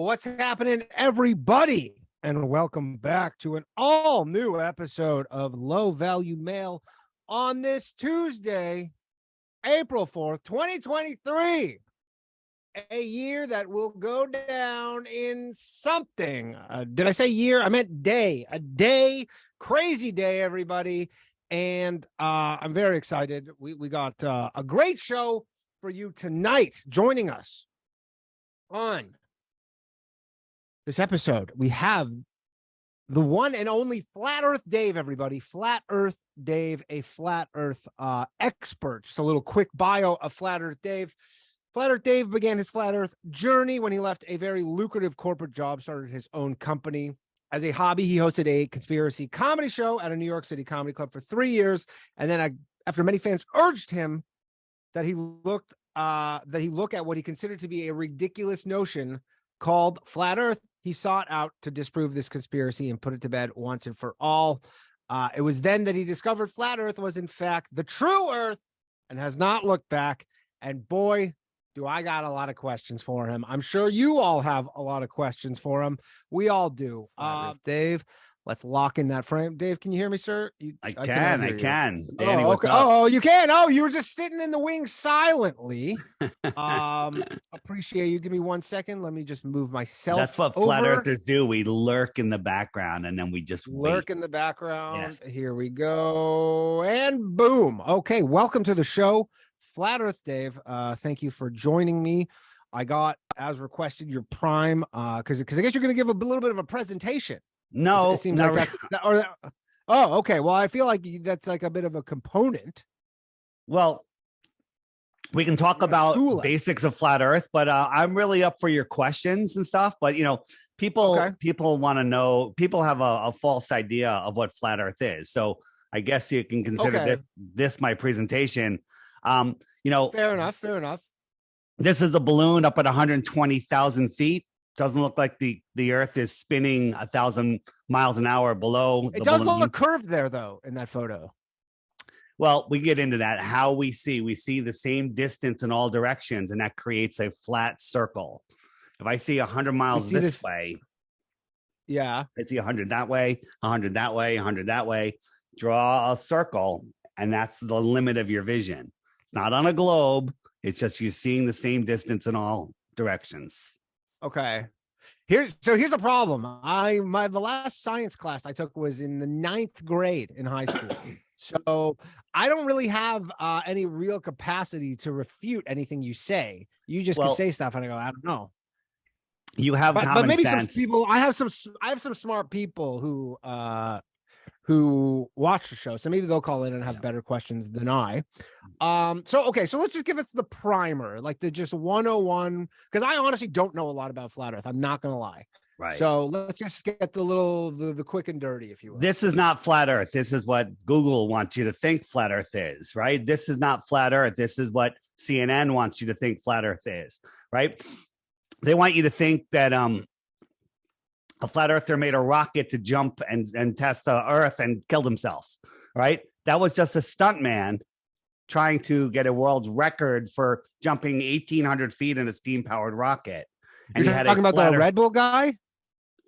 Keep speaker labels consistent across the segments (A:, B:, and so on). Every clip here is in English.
A: What's happening, everybody? And welcome back to an all-new episode of Low Value Mail on this Tuesday, April 4th, 2023. A year that will go down in something. Did I say year? I meant day. A day, crazy day, everybody. And I'm very excited. We got a great show for you tonight. Joining us on this episode, we have the one and only Flat Earth Dave, everybody. Flat Earth Dave, a Flat Earth expert. Just a little quick bio of Flat Earth Dave. Flat Earth Dave began his Flat Earth journey when he left a very lucrative corporate job, started his own company. As a hobby, he hosted a conspiracy comedy show at a New York City comedy club for 3 years. And then after many fans urged him that he look at what he considered to be a ridiculous notion called Flat Earth, he sought out to disprove this conspiracy and put it to bed once and for all. It was then that he discovered Flat Earth was, in fact, the true Earth and has not looked back. And boy, do I got a lot of questions for him. I'm sure you all have a lot of questions for him. We all do. Dave, let's lock in that frame. Dave, can you hear me, sir?
B: I can.
A: Danny, okay. Oh, you can. Oh, you were just sitting in the wings silently. Appreciate you. Give me 1 second. Let me just move myself.
B: That's what flat earthers do. We lurk in the background and then we just
A: lurk in the background.
B: Yes.
A: Here we go. And boom. Okay. Welcome to the show, Flat Earth Dave. Thank you for joining me. I got, as requested, your prime because I guess you're going to give a little bit of a presentation.
B: No,
A: it seems like that's oh, okay. Well, I feel like that's like a bit of a component.
B: Well, we can talk about basics of flat Earth, but I'm really up for your questions and stuff. But people want to know. People have a false idea of what flat Earth is. So I guess you can consider this my presentation.
A: Fair enough.
B: This is a balloon up at 120,000 feet. Doesn't look like the Earth is spinning 1,000 miles an hour below.
A: It does look curved there, though, in that photo.
B: Well, we get into that. How we see the same distance in all directions, and that creates a flat circle. If I see 100 miles this way,
A: yeah,
B: I see 100 that way, 100 that way, 100 that way. Draw a circle, and that's the limit of your vision. It's not on a globe. It's just you're seeing the same distance in all directions.
A: Okay. Here's a problem. The last science class I took was in the 9th grade in high school. So I don't really have any real capacity to refute anything you say. You just can say stuff and I go, I don't know.
B: You have
A: but maybe
B: sense.
A: Some people I have some smart people who watch the show, so maybe they'll call in and have better questions than I. So let's just give us the primer, like the just 101, because I honestly don't know a lot about flat Earth. I'm not gonna lie.
B: Right.
A: So let's just get the quick and dirty, if you will.
B: This is not flat Earth. This is what Google wants you to think flat Earth is, right? This is not flat Earth. This is what CNN wants you to think flat Earth is, right? They want you to think that a flat earther made a rocket to jump and test the Earth and killed himself, right? That was just a stunt man trying to get a world record for jumping 1,800 feet in a steam-powered rocket.
A: And you're talking about the Red Bull guy?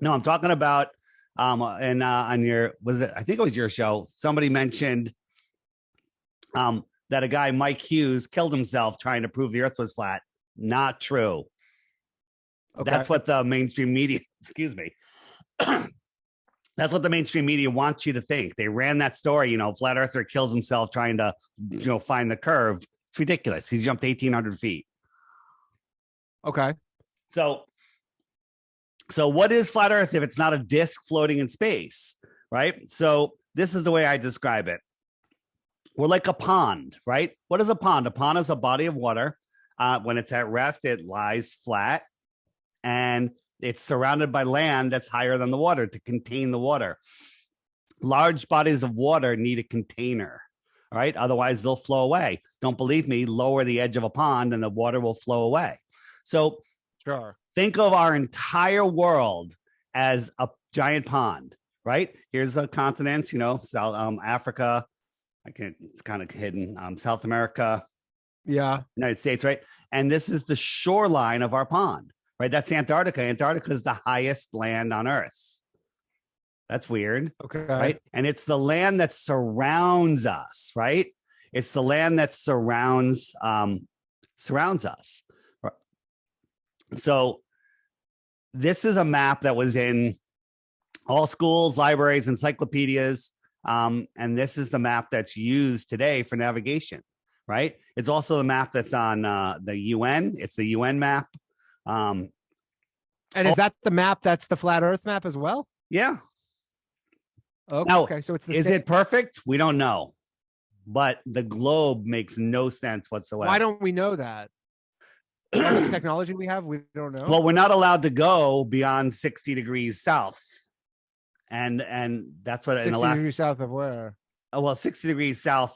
B: No, I'm talking about on your, I think it was your show, somebody mentioned that a guy, Mike Hughes, killed himself trying to prove the Earth was flat. Not true. Okay. That's what the mainstream media, that's what the mainstream media wants you to think. They ran that story, flat earther kills himself trying to, find the curve. It's ridiculous. He's jumped 1,800 feet.
A: Okay.
B: So what is flat Earth if it's not a disk floating in space, right? So this is the way I describe it. We're like a pond, right? What is a pond? A pond is a body of water. When it's at rest, it lies flat. And it's surrounded by land that's higher than the water to contain the water. Large bodies of water need a container, all right? Otherwise, they'll flow away. Don't believe me? Lower the edge of a pond and the water will flow away. So think of our entire world as a giant pond, right? Here's the continents, South Africa. It's kind of hidden. South America.
A: Yeah.
B: United States, right? And this is the shoreline of our pond. right? That's Antarctica. Antarctica is the highest land on Earth. That's weird.
A: Okay.
B: Right. And it's the land that surrounds us, right? It's the land that surrounds us. So this is a map that was in all schools, libraries, encyclopedias. And this is the map that's used today for navigation, right? It's also the map that's on the UN. It's the UN map.
A: And is that the map that's the flat Earth map as well?
B: Yeah.
A: Okay.
B: Now,
A: Okay. So it's the
B: is
A: same.
B: it perfect? We don't know. But the globe makes no sense whatsoever.
A: Why don't we know that? How much technology we have, we don't know.
B: Well, we're not allowed to go beyond 60 degrees south. And that's what
A: 60 degrees south of where?
B: Oh, well, 60 degrees south.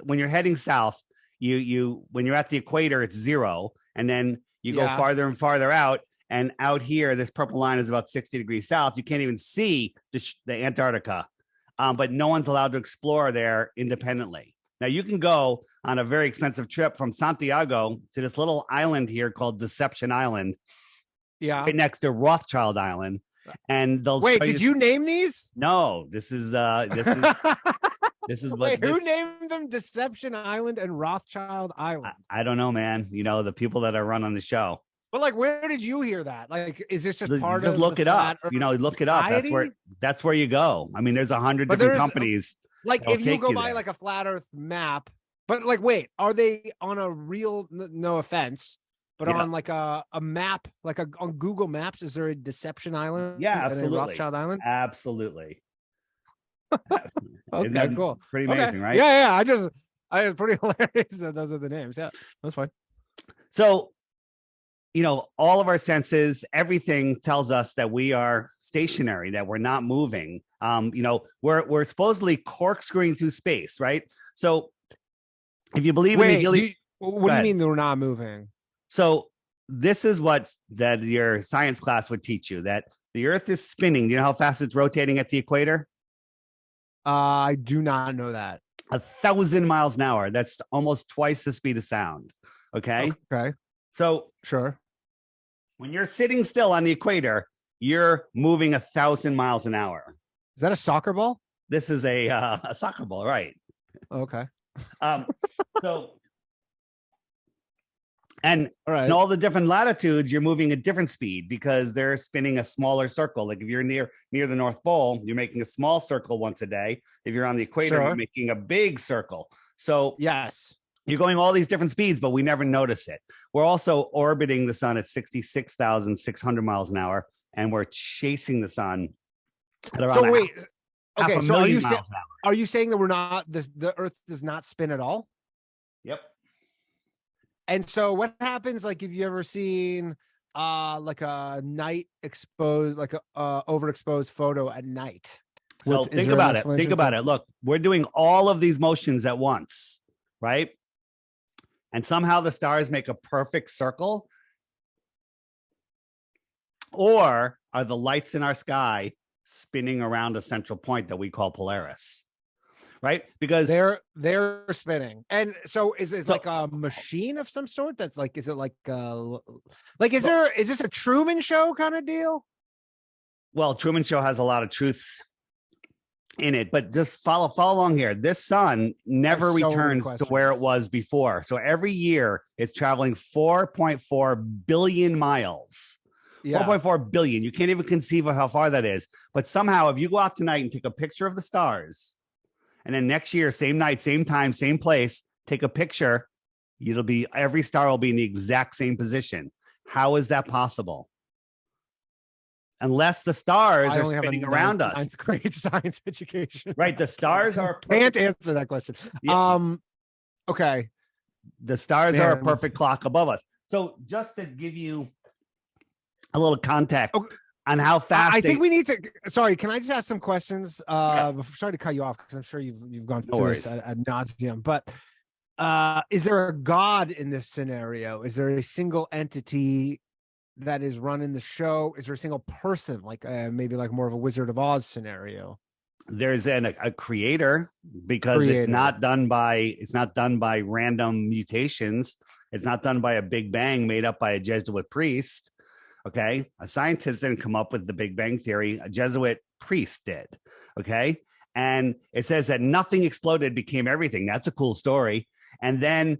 B: When you're heading south, you when you're at the equator, it's 0. And then you go farther and farther out. And out here, this purple line is about 60 degrees south. You can't even see the Antarctica. But no one's allowed to explore there independently. Now, you can go on a very expensive trip from Santiago to this little island here called Deception Island.
A: Yeah.
B: Right next to Rothschild Island. And they'll
A: wait, did you name these?
B: No, this is this is what.
A: Wait, who named them Deception Island and Rothschild Island?
B: I don't know, man. You know, the people that are running the show.
A: But like, where did you hear that? Like, is this just part of?
B: Just look it up. You know, look it up. That's where you go. I mean, there's 100 different companies.
A: Like, if you go by like a flat Earth map, but like, wait, are they on a real? No offense, but on like a map, like on Google Maps, is there a Deception Island?
B: Yeah, absolutely.
A: Rothschild Island.
B: Absolutely.
A: Okay, cool.
B: Pretty amazing, right?
A: Yeah. I was pretty hilarious that those are the names. Yeah, that's fine.
B: So, you know, all of our senses, everything tells us that we are stationary, that we're not moving. You know, we're supposedly corkscrewing through space, right? So if you believe in the
A: what do you mean they're not moving?
B: So this is what that your science class would teach you, that the Earth is spinning. Do you know how fast it's rotating at the equator?
A: I do not know that.
B: 1,000 miles an hour. That's almost twice the speed of sound. Okay. So
A: sure.
B: When you're sitting still on the equator, you're moving 1,000 miles an hour.
A: Is that a soccer ball?
B: This is a soccer ball, right?
A: Okay.
B: So, and
A: right.
B: in all the different latitudes, you're moving a different speed because they're spinning a smaller circle. Like if you're near the North Pole, you're making a small circle once a day. If you're on the equator, you're making a big circle. So
A: yes.
B: You're going all these different speeds, but we never notice it. We're also orbiting the sun at 66,600 miles an hour, and we're chasing the sun at around half a million miles an hour.
A: Are you saying that we're not the Earth does not spin at all?
B: Yep.
A: And so what happens, like, if you ever seen like a night exposed, like a overexposed photo at night?
B: So think about it. Look, we're doing all of these motions at once, right? And somehow the stars make a perfect circle? Or are the lights in our sky spinning around a central point that we call Polaris? Right? Because
A: they're spinning. And so is it like a machine of some sort? That's like, is it like is this a Truman Show kind of deal?
B: Well, Truman Show has a lot of truth in it, but just follow along here. This sun never returns to where it was before. So every year it's traveling 4.4 billion miles. 4.4 billion. You can't even conceive of how far that is. But somehow, if you go out tonight and take a picture of the stars, and then next year, same night, same time, same place, take a picture, every star will be in the exact same position. How is that possible? Unless the stars are spinning around us.
A: Ninth grade science education.
B: Right. The stars are.
A: Can't answer that question. Yeah. Okay.
B: The stars are a perfect clock above us. So just to give you a little context on how fast
A: I think we need to. Sorry, can I just ask some questions? Sorry to cut you off because I'm sure you've gone through this ad nauseum. But is there a God in this scenario? Is there a single entity that is running the show? Is there a single person, like maybe like more of a Wizard of Oz scenario?
B: There's a creator, because it's not done by random mutations. It's not done by a Big Bang made up by a Jesuit priest. Okay. A scientist didn't come up with the Big Bang theory. A Jesuit priest did. Okay. And it says that nothing exploded, became everything. That's a cool story. And then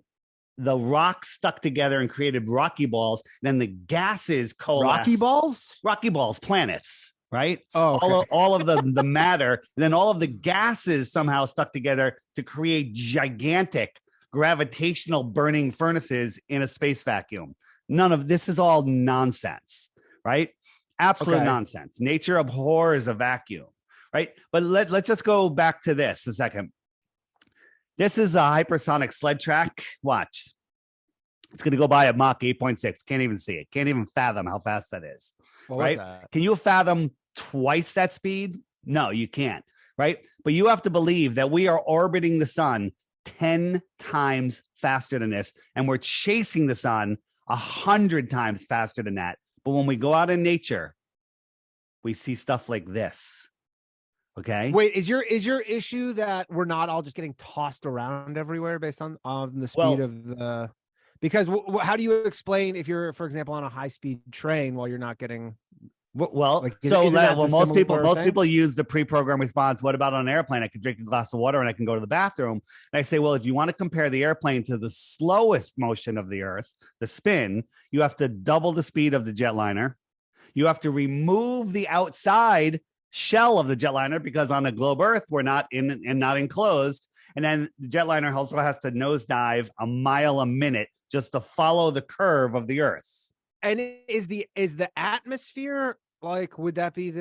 B: the rocks stuck together and created rocky balls. Then the gases coalesced. Rocky balls, planets, right?
A: Oh, okay.
B: all of the matter. And then all of the gases somehow stuck together to create gigantic gravitational burning furnaces in a space vacuum. None of this is all nonsense, right? Absolute nonsense. Nature abhors a vacuum, right? But let's just go back to this a second. This is a hypersonic sled track. Watch. It's going to go by at Mach 8.6. Can't even see it. Can't even fathom how fast that is.
A: What
B: right?
A: was that?
B: Can you fathom twice that speed? No, you can't. Right. But you have to believe that we are orbiting the sun 10 times faster than this. And we're chasing the sun 100 times faster than that. But when we go out in nature, we see stuff like this. Okay.
A: Wait, is your issue that we're not all just getting tossed around everywhere based on the speed of the? Because how do you explain if you're, for example, on a high speed train while you're not getting?
B: Well,
A: like,
B: most people use the pre-programmed response. What about on an airplane? I can drink a glass of water and I can go to the bathroom. And I say, well, if you want to compare the airplane to the slowest motion of the Earth, the spin, you have to double the speed of the jetliner. You have to remove the outside shell of the jetliner because on a globe Earth, we're not in and not enclosed. And then the jetliner also has to nosedive a mile a minute just to follow the curve of the Earth.
A: And is the atmosphere, like, would that be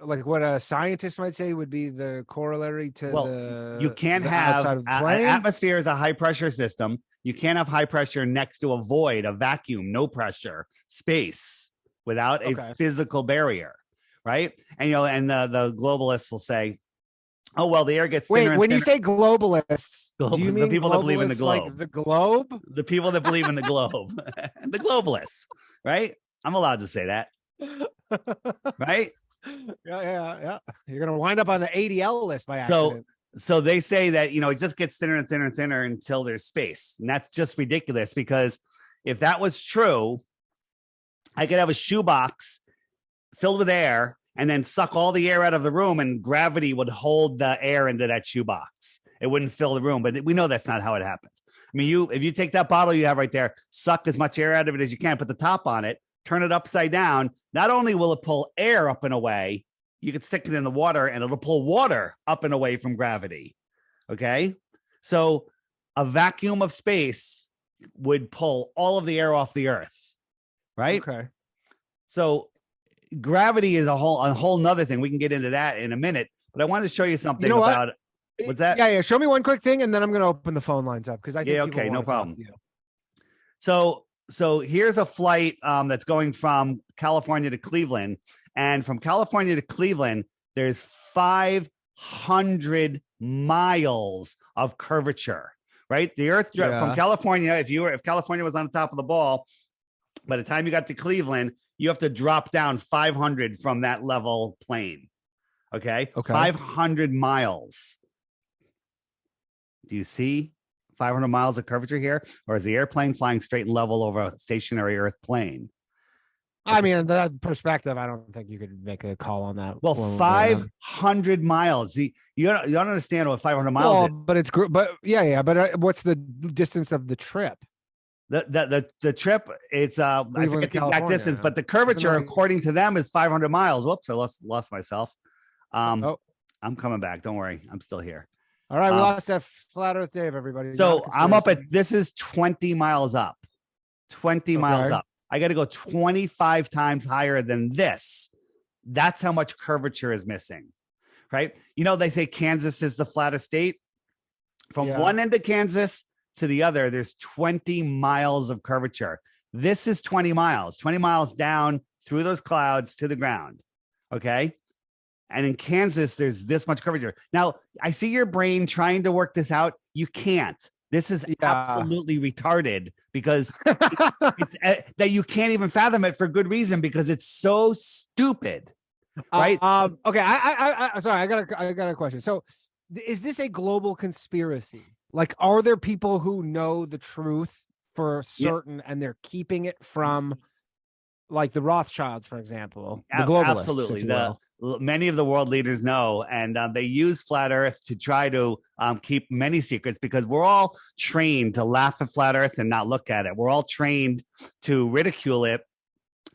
A: what a scientist might say would be the corollary to
B: you can't have atmosphere is a high pressure system. You can't have high pressure next to a void, a vacuum, no pressure space without a physical barrier. Right. And, and the globalists will say, oh, well, the air gets thinner.
A: Wait, when you say globalists, do you mean
B: the people that believe in the globe?
A: Like the globe? The
B: people that believe in the globe. The globalists, right? I'm allowed to say that. Right?
A: Yeah. You're going to wind up on the ADL list by accident.
B: So they say that, it just gets thinner and thinner and thinner until there's space. And that's just ridiculous because if that was true, I could have a shoebox filled with air and then suck all the air out of the room and gravity would hold the air into that shoebox. It wouldn't fill the room, but we know that's not how it happens. I mean, if you take that bottle you have right there, suck as much air out of it as you can, put the top on it, turn it upside down. Not only will it pull air up and away, you could stick it in the water and it'll pull water up and away from gravity. Okay. So a vacuum of space would pull all of the air off the Earth. Right.
A: Okay.
B: So gravity is a whole nother thing. We can get into that in a minute, but I wanted to show you something about what's that?
A: Yeah. Show me one quick thing, and then I'm going to open the phone lines up because I think
B: okay, no problem. So here's a flight that's going from California to Cleveland, and from California to Cleveland, there's 500 miles of curvature. Right, the Earth from California. If California was on the top of the ball, by the time you got to Cleveland, you have to drop down 500 from that level plane. Okay. 500 miles. Do you see 500 miles of curvature here? Or is the airplane flying straight and level over a stationary Earth plane?
A: I mean, that perspective, I don't think you could make a call on that.
B: Well, 500 miles. You don't understand what 500 miles is.
A: But but what's the distance of the trip?
B: The trip, it's I forget the exact distance, but the curvature according to them is 500 miles. Whoops, I lost myself. I'm coming back. Don't worry, I'm still here.
A: All right, we lost that Flat Earth Dave, everybody.
B: So I'm up at this is 20 miles up. 20 miles up. I got to go 25 times higher than this. That's how much curvature is missing, right? They say Kansas is the flattest state. From one end of Kansas to the other, there's 20 miles of curvature. This is 20 miles down through those clouds to the ground. Okay. And in Kansas, there's this much curvature. Now, I see your brain trying to work this out. You can't. This is absolutely retarded because it's, that you can't even fathom it for good reason because it's so stupid. Right.
A: Okay. Sorry, I got a question. So is this a global conspiracy? Like, are there people who know the truth for certain, and they're keeping it from, like, the Rothschilds, for example, the globalists.
B: Absolutely.
A: If you will.
B: Many of the world leaders know, and they use flat Earth to try to keep many secrets, because we're all trained to laugh at flat Earth and not look at it. We're all trained to ridicule it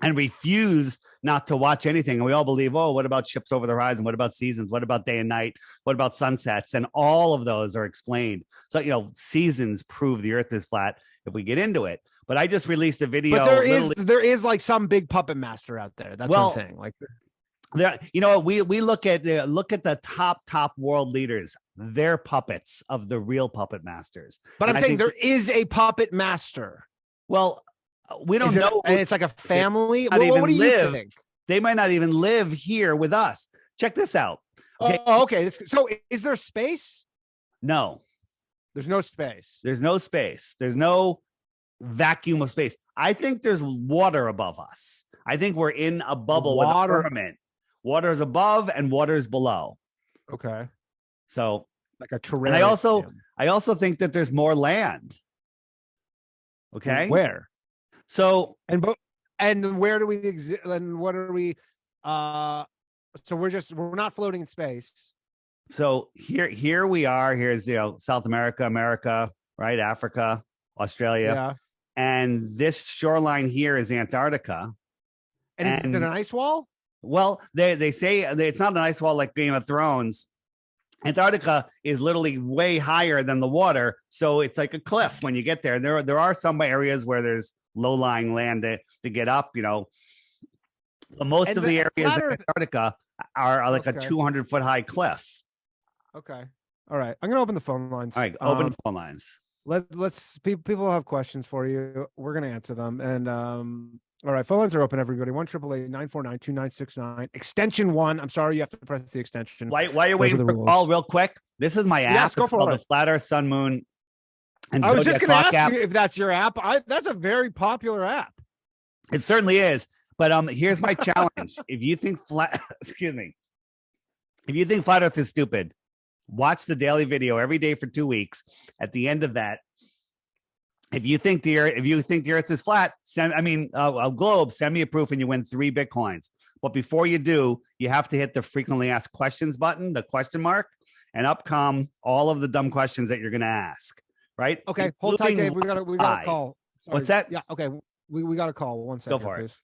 B: and refuse not to watch anything. And we all believe, oh, what about ships over the horizon? What about seasons? What about day and night? What about sunsets? And all of those are explained. So, seasons prove the Earth is flat if we get into it. But I just released a video.
A: But there is like some big puppet master out there. That's what I'm saying. Like,
B: there, we look at the top world leaders. They're puppets of the real puppet masters.
A: But I'm saying there is a puppet master.
B: Well, we don't know.
A: And it's like a family. What do you think?
B: They might not even live here with us. Check this out.
A: Okay. Okay. So is there space?
B: No.
A: There's no space.
B: There's no space. There's no vacuum of space. I think there's water above us. I think we're in a bubble with a firmament. Water is above and water is below.
A: Okay.
B: So
A: like a terrarium.
B: And I also think that there's more land. Okay.
A: Where?
B: So
A: and where do we exist? And what are we? So we're not floating in space.
B: So here we are. Here's South America, right? Africa, Australia,
A: yeah.
B: And this shoreline here is Antarctica.
A: And is it an ice wall?
B: Well, they say it's not an ice wall like Game of Thrones. Antarctica is literally way higher than the water, so it's like a cliff when you get there. There are some areas where there's low-lying land to get up, But most of the areas in Antarctica are like a 200-foot high cliff.
A: Okay. All right. I'm gonna open the phone lines.
B: All right, open the phone lines.
A: Let's people have questions for you. We're gonna answer them. And all right, phone lines are open, everybody. 1-888-949-2969. Extension 1. I'm sorry, you have to press the extension.
B: While you're waiting for call, real quick, this is my app.
A: Yes, go for it.
B: The Flat Earth, Sun, Moon, and
A: I was just going to ask
B: you
A: if that's your app. That's a very popular app.
B: It certainly is. But here's my challenge. If you think excuse me, if you think Flat Earth is stupid, watch the daily video every day for 2 weeks. At the end of that, if you think the Earth is flat, a globe, send me a proof, and you win 3 Bitcoins. But before you do, you have to hit the frequently asked questions button, the question mark, and up come all of the dumb questions that you're going to ask. Right?
A: Okay, hold tight, Dave. We got a call. Sorry.
B: What's that?
A: Yeah. Okay, we got a call. 1 second.
B: Go for it.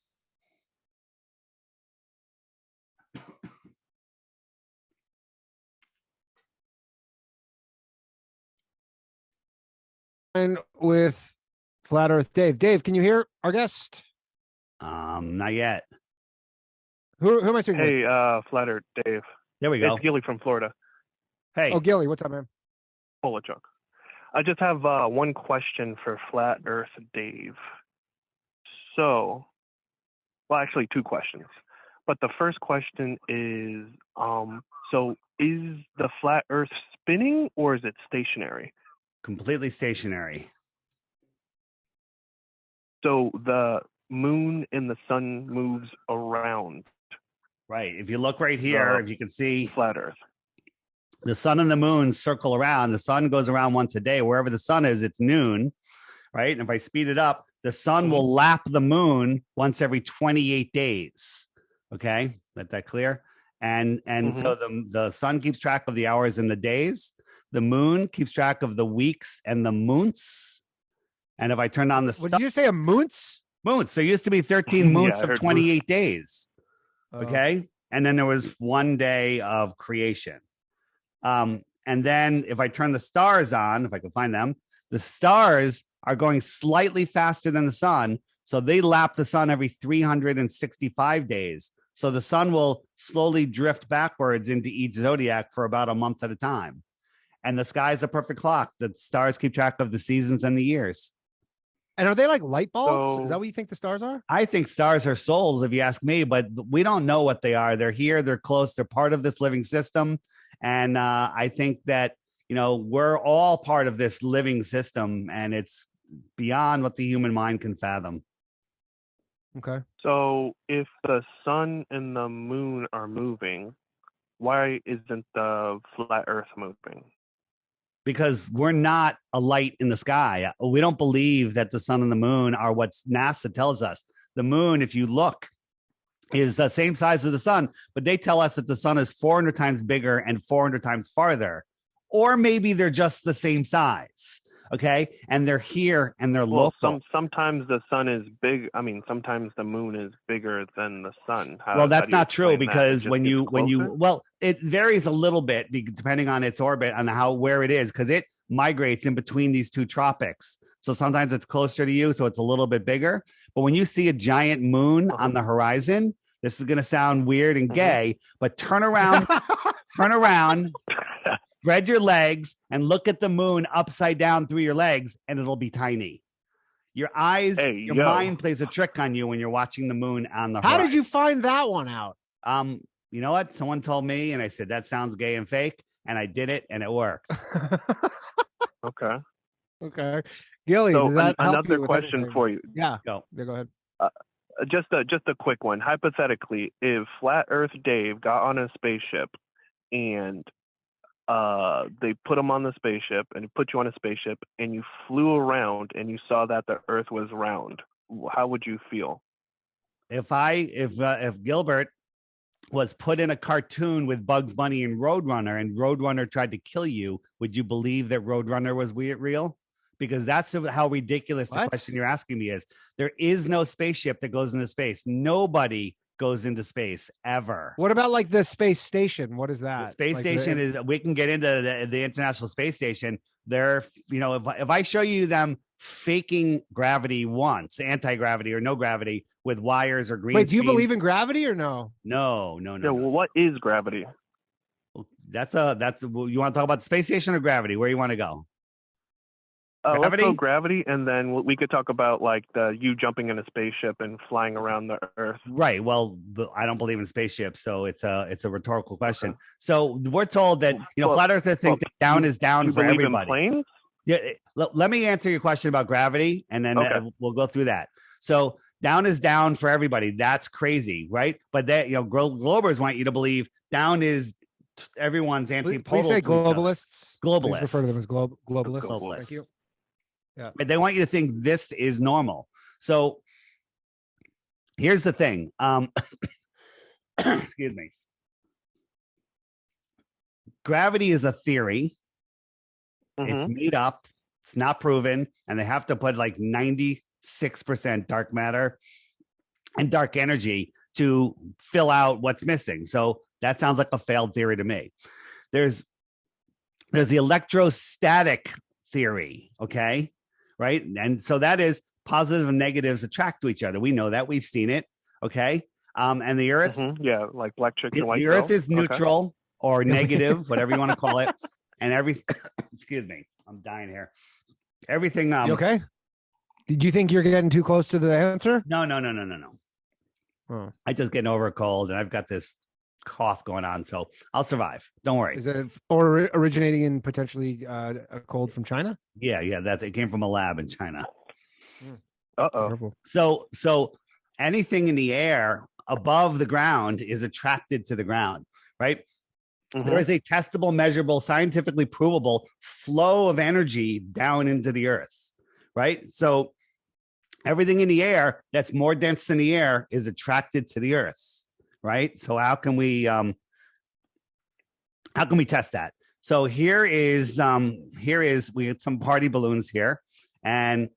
A: With Flat Earth Dave. Dave, can you hear our guest?
B: Not yet.
A: Who am I speaking with?
C: Hey, Flat Earth Dave.
B: There we go.
C: It's Gilly from Florida.
B: Hey.
A: Oh, Gilly, what's up, man?
C: Chuck. I just have one question for Flat Earth Dave. So, well, actually 2 questions. But the first question is, so is the flat Earth spinning or is it stationary?
B: Completely stationary.
C: So the moon and the sun moves around.
B: Right. If you look right here, if you can see
C: flat Earth,
B: the sun and the moon circle around. The sun goes around once a day. Wherever the sun is, it's noon. Right. And if I speed it up, the sun will lap the moon once every 28 days. Okay. Let that clear. And so the sun keeps track of the hours and the days. The moon keeps track of the weeks and the months. And if I turn on the
A: what did you say, a moons?
B: Moons. There used to be 13 moons of 28 days. Okay. And then there was 1 day of creation. And then if I turn the stars on, if I can find them, the stars are going slightly faster than the sun. So they lap the sun every 365 days. So the sun will slowly drift backwards into each zodiac for about a month at a time. And the sky is a perfect clock. The stars keep track of the seasons and the years.
A: And are they like light bulbs? Is that what you think the stars are?
B: I think stars are souls, if you ask me, but we don't know what they are. They're here. They're close. They're part of this living system. And I think that, we're all part of this living system, and it's beyond what the human mind can fathom.
A: Okay.
C: So if the sun and the moon are moving, why isn't the flat Earth moving?
B: because we're not a light in the sky. We don't believe that the sun and the moon are what NASA tells us. The moon, if you look, is the same size as the sun, but they tell us that the sun is 400 times bigger and 400 times farther, or maybe they're just the same size. Okay. And they're here and they're local.
C: Sometimes the sun is big. I mean, sometimes the moon is bigger than the sun.
B: Well, that's not true, because well, it varies a little bit depending on its orbit and where it is, because it migrates in between these two tropics. So sometimes it's closer to you, so it's a little bit bigger. But when you see a giant moon on the horizon, this is going to sound weird and gay, but turn around, spread your legs and look at the moon upside down through your legs, and it'll be tiny. Your eyes, your mind plays a trick on you when you're watching the moon on the horizon.
A: How did you find that one out?
B: You know what? Someone told me, and I said, that sounds gay and fake. And I did it, and it worked.
C: Okay.
A: Gilly,
C: so
A: does that
C: another question for you?
A: Yeah.
B: Go.
A: Yeah, go ahead.
C: Just a quick one. Hypothetically, if Flat Earth Dave got on a spaceship and they put him on the spaceship and put you on a spaceship and you flew around and you saw that the Earth was round, how would you feel?
B: If Gilbert was put in a cartoon with Bugs Bunny and Roadrunner tried to kill you, would you believe that Roadrunner was real? Because that's how ridiculous the question you're asking me is. There is no spaceship that goes into space. Nobody goes into space ever.
A: What about like the space station? What is that?
B: The space station is, we can get into the International Space Station. They're, if I show you them faking gravity once, anti-gravity or no gravity with wires or green
A: Wait, do you
B: screens,
A: believe in gravity or no?
B: No.
C: Well, what is gravity?
B: That's you want to talk about the space station or gravity? Where you want to go?
C: Let's go gravity, and then we could talk about like you jumping in a spaceship and flying around the Earth.
B: Right. Well, I don't believe in spaceships, so it's a rhetorical question. Okay. So we're told that flat earthers think that down is down for everybody.
C: In planes?
B: Yeah. Let me answer your question about gravity, and then we'll go through that. So down is down for everybody. That's crazy, right? But that Globers want you to believe down is everyone's antipodal.
A: Please say globalists.
B: Globalists.
A: Please refer to them as globalists. Thank you.
B: Yeah. But they want you to think this is normal. So here's the thing. Excuse me. Gravity is a theory. Mm-hmm. It's made up. It's not proven. And they have to put like 96% dark matter and dark energy to fill out what's missing. So that sounds like a failed theory to me. There's the electrostatic theory. Okay. Right. And so that is positive and negatives attract to each other. We know that. We've seen it. Okay. And the Earth.
C: Mm-hmm. Yeah. Like black chicken, white
B: the
C: girl.
B: Earth is neutral or negative, whatever you want to call it. And excuse me, I'm dying here. Everything.
A: You okay? Did you think you're getting too close to the answer?
B: No. Oh. I just getting over a cold and I've got this cough going on, so I'll survive. Don't worry.
A: Is it originating in potentially a cold from China?
B: Yeah, it came from a lab in China.
C: Uh-oh.
B: So anything in the air above the ground is attracted to the ground, right? Mm-hmm. There is a testable, measurable, scientifically provable flow of energy down into the Earth, right? So everything in the air that's more dense than the air is attracted to the Earth. Right. So how can we test that? So here is we had some party balloons here and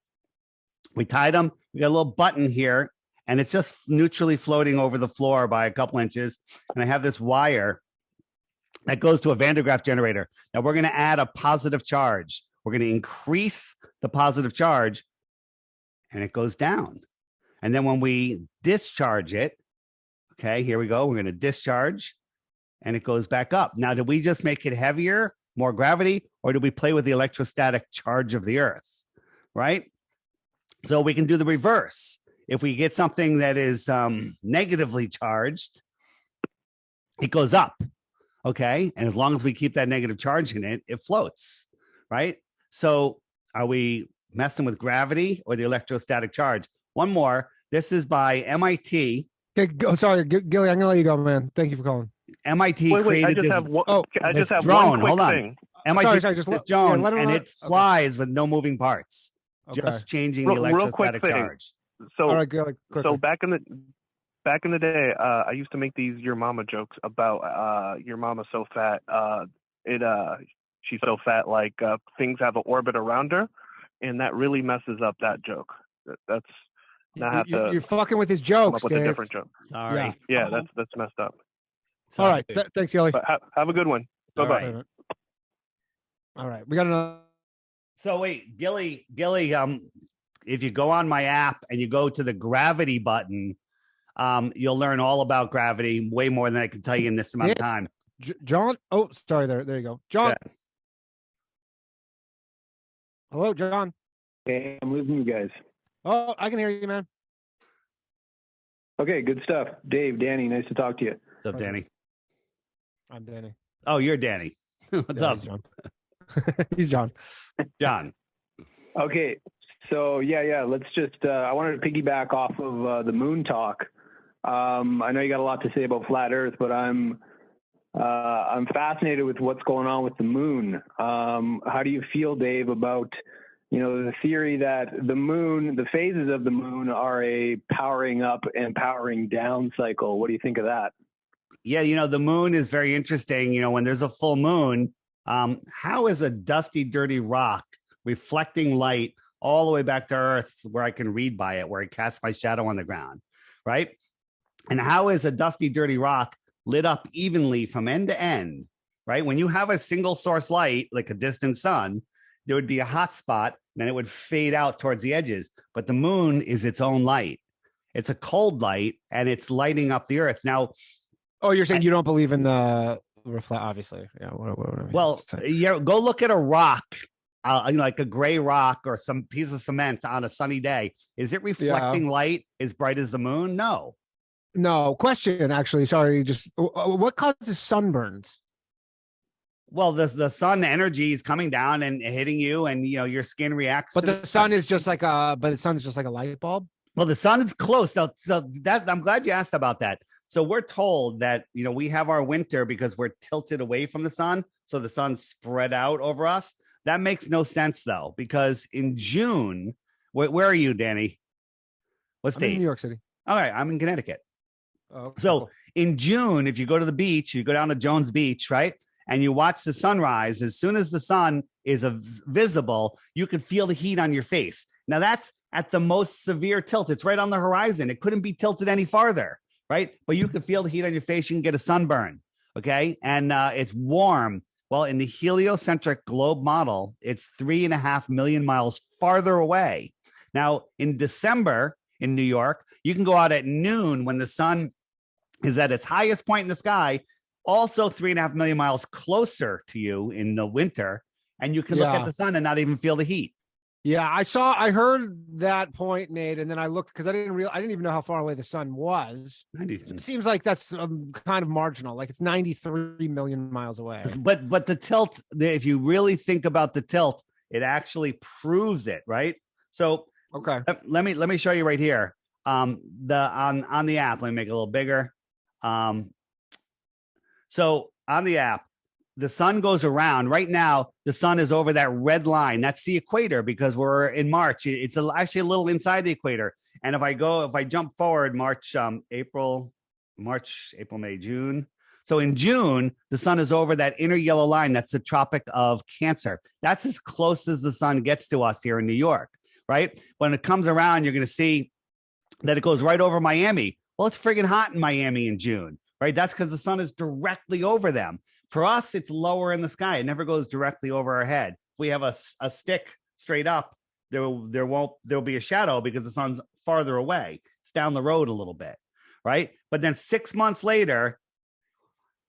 B: we tied them. We got a little button here and it's just neutrally floating over the floor by a couple inches. And I have this wire that goes to a Van de Graaff generator. Now we're going to add a positive charge. We're going to increase the positive charge and it goes down. And then when we discharge it, okay, here we go. We're going to discharge and it goes back up. Now, did we just make it heavier, more gravity, or did we play with the electrostatic charge of the Earth? Right? So we can do the reverse. If we get something that is negatively charged, it goes up. Okay. And as long as we keep that negative charge in it, it floats. Right? So are we messing with gravity or the electrostatic charge? One more. This is by MIT.
A: Okay, sorry, Gilly, I'm gonna let you go, man. Thank you for calling.
B: MIT created this.
C: I just have
B: drone.
C: one quick
B: Hold on.
C: thing.
B: MIT
A: sorry,
B: this drone,
A: let him
B: and
A: know.
B: it flies with no moving parts, just changing the
C: Real quick
B: electrostatic
C: thing.
B: charge.
C: So,
A: all right, go quickly.
C: so back in the day, I used to make these your mama jokes about your mama so fat, she's so fat like things have an orbit around her, and that really messes up that joke. That's
A: You're fucking with his
C: come
A: jokes,
C: up with
A: Dave.
C: a different joke.
B: Sorry.
C: Yeah, that's messed up.
A: All right, thanks, Gilly.
C: But have a good one. Bye bye.
B: Right.
A: All right, we got another.
B: So wait, Gilly, if you go on my app and you go to the gravity button, you'll learn all about gravity, way more than I can tell you in this amount of time.
A: John. Oh, sorry. There you go. John.
B: Yeah.
A: Hello, John.
D: Hey, I'm losing you guys.
A: Oh, I can hear you, man.
D: Okay, good stuff. Dave, Danny, nice to talk to you.
B: What's up, Danny?
A: I'm Danny.
B: Oh, you're Danny. What's up,
A: He's John? He's John.
B: John?
D: Okay, so yeah, let's just, I wanted to piggyback off of the moon talk. I know you got a lot to say about flat Earth, but I'm fascinated with what's going on with the moon. How do you feel, Dave, about, the theory that the moon, the phases of the moon are a powering up and powering down cycle? What do you think of that?
B: Yeah, the moon is very interesting. When there's a full moon, how is a dusty, dirty rock reflecting light all the way back to Earth where I can read by it, where I cast my shadow on the ground, right? And how is a dusty, dirty rock lit up evenly from end to end, right? When you have a single source light, like a distant sun, there would be a hot spot, and then it would fade out towards the edges. But the moon is its own light. It's a cold light, and it's lighting up the Earth. Now,
A: oh, you're saying you don't believe in the reflect? Obviously, yeah.
B: Well, go look at a rock, like a gray rock or some piece of cement on a sunny day. Is it reflecting light as bright as the moon? No.
A: No. Question, actually. Sorry. Just what causes sunburns?
B: Well, the sun energy is coming down and hitting you, and your skin reacts.
A: But the sun is just like a light bulb.
B: Well, the sun is close. So I'm glad you asked about that. So we're told that we have our winter because we're tilted away from the sun, so the sun's spread out over us. That makes no sense though, because in June, where are you, Danny? What state?
A: I'm in New York City.
B: All right, I'm in Connecticut.
A: Oh, okay,
B: so
A: cool.
B: In June, if you go to the beach, you go down to Jones Beach, right? And you watch the sunrise, as soon as the sun is visible, you can feel the heat on your face. Now that's at the most severe tilt. It's right on the horizon. It couldn't be tilted any farther, right? But you can feel the heat on your face. You can get a sunburn, okay? And it's warm. Well, in the heliocentric globe model, it's 3.5 million miles farther away. Now, in December in New York, you can go out at noon when the sun is at its highest point in the sky, also 3.5 million miles closer to you in the winter, and you can look at the sun and not even feel the heat.
A: Yeah, I heard that point made, and then I looked because I didn't even know how far away the sun was. It seems like that's kind of marginal, like it's 93 million miles away.
B: But the tilt, if you really think about the tilt, it actually proves it, right? So
A: okay,
B: let me show you right here. On the app, let me make it a little bigger. So on the app, the sun goes around. Right now, the sun is over that red line. That's the equator because we're in March. It's actually a little inside the equator. And if I jump forward, March, April, May, June. So in June, the sun is over that inner yellow line. That's the Tropic of Cancer. That's as close as the sun gets to us here in New York, right? When it comes around, you're going to see that it goes right over Miami. Well, it's friggin' hot in Miami in June, right? That's because the sun is directly over them. For us, it's lower in the sky. It never goes directly over our head. If we have a stick straight up, there'll be a shadow because the sun's farther away. It's down the road a little bit, right? But then 6 months later,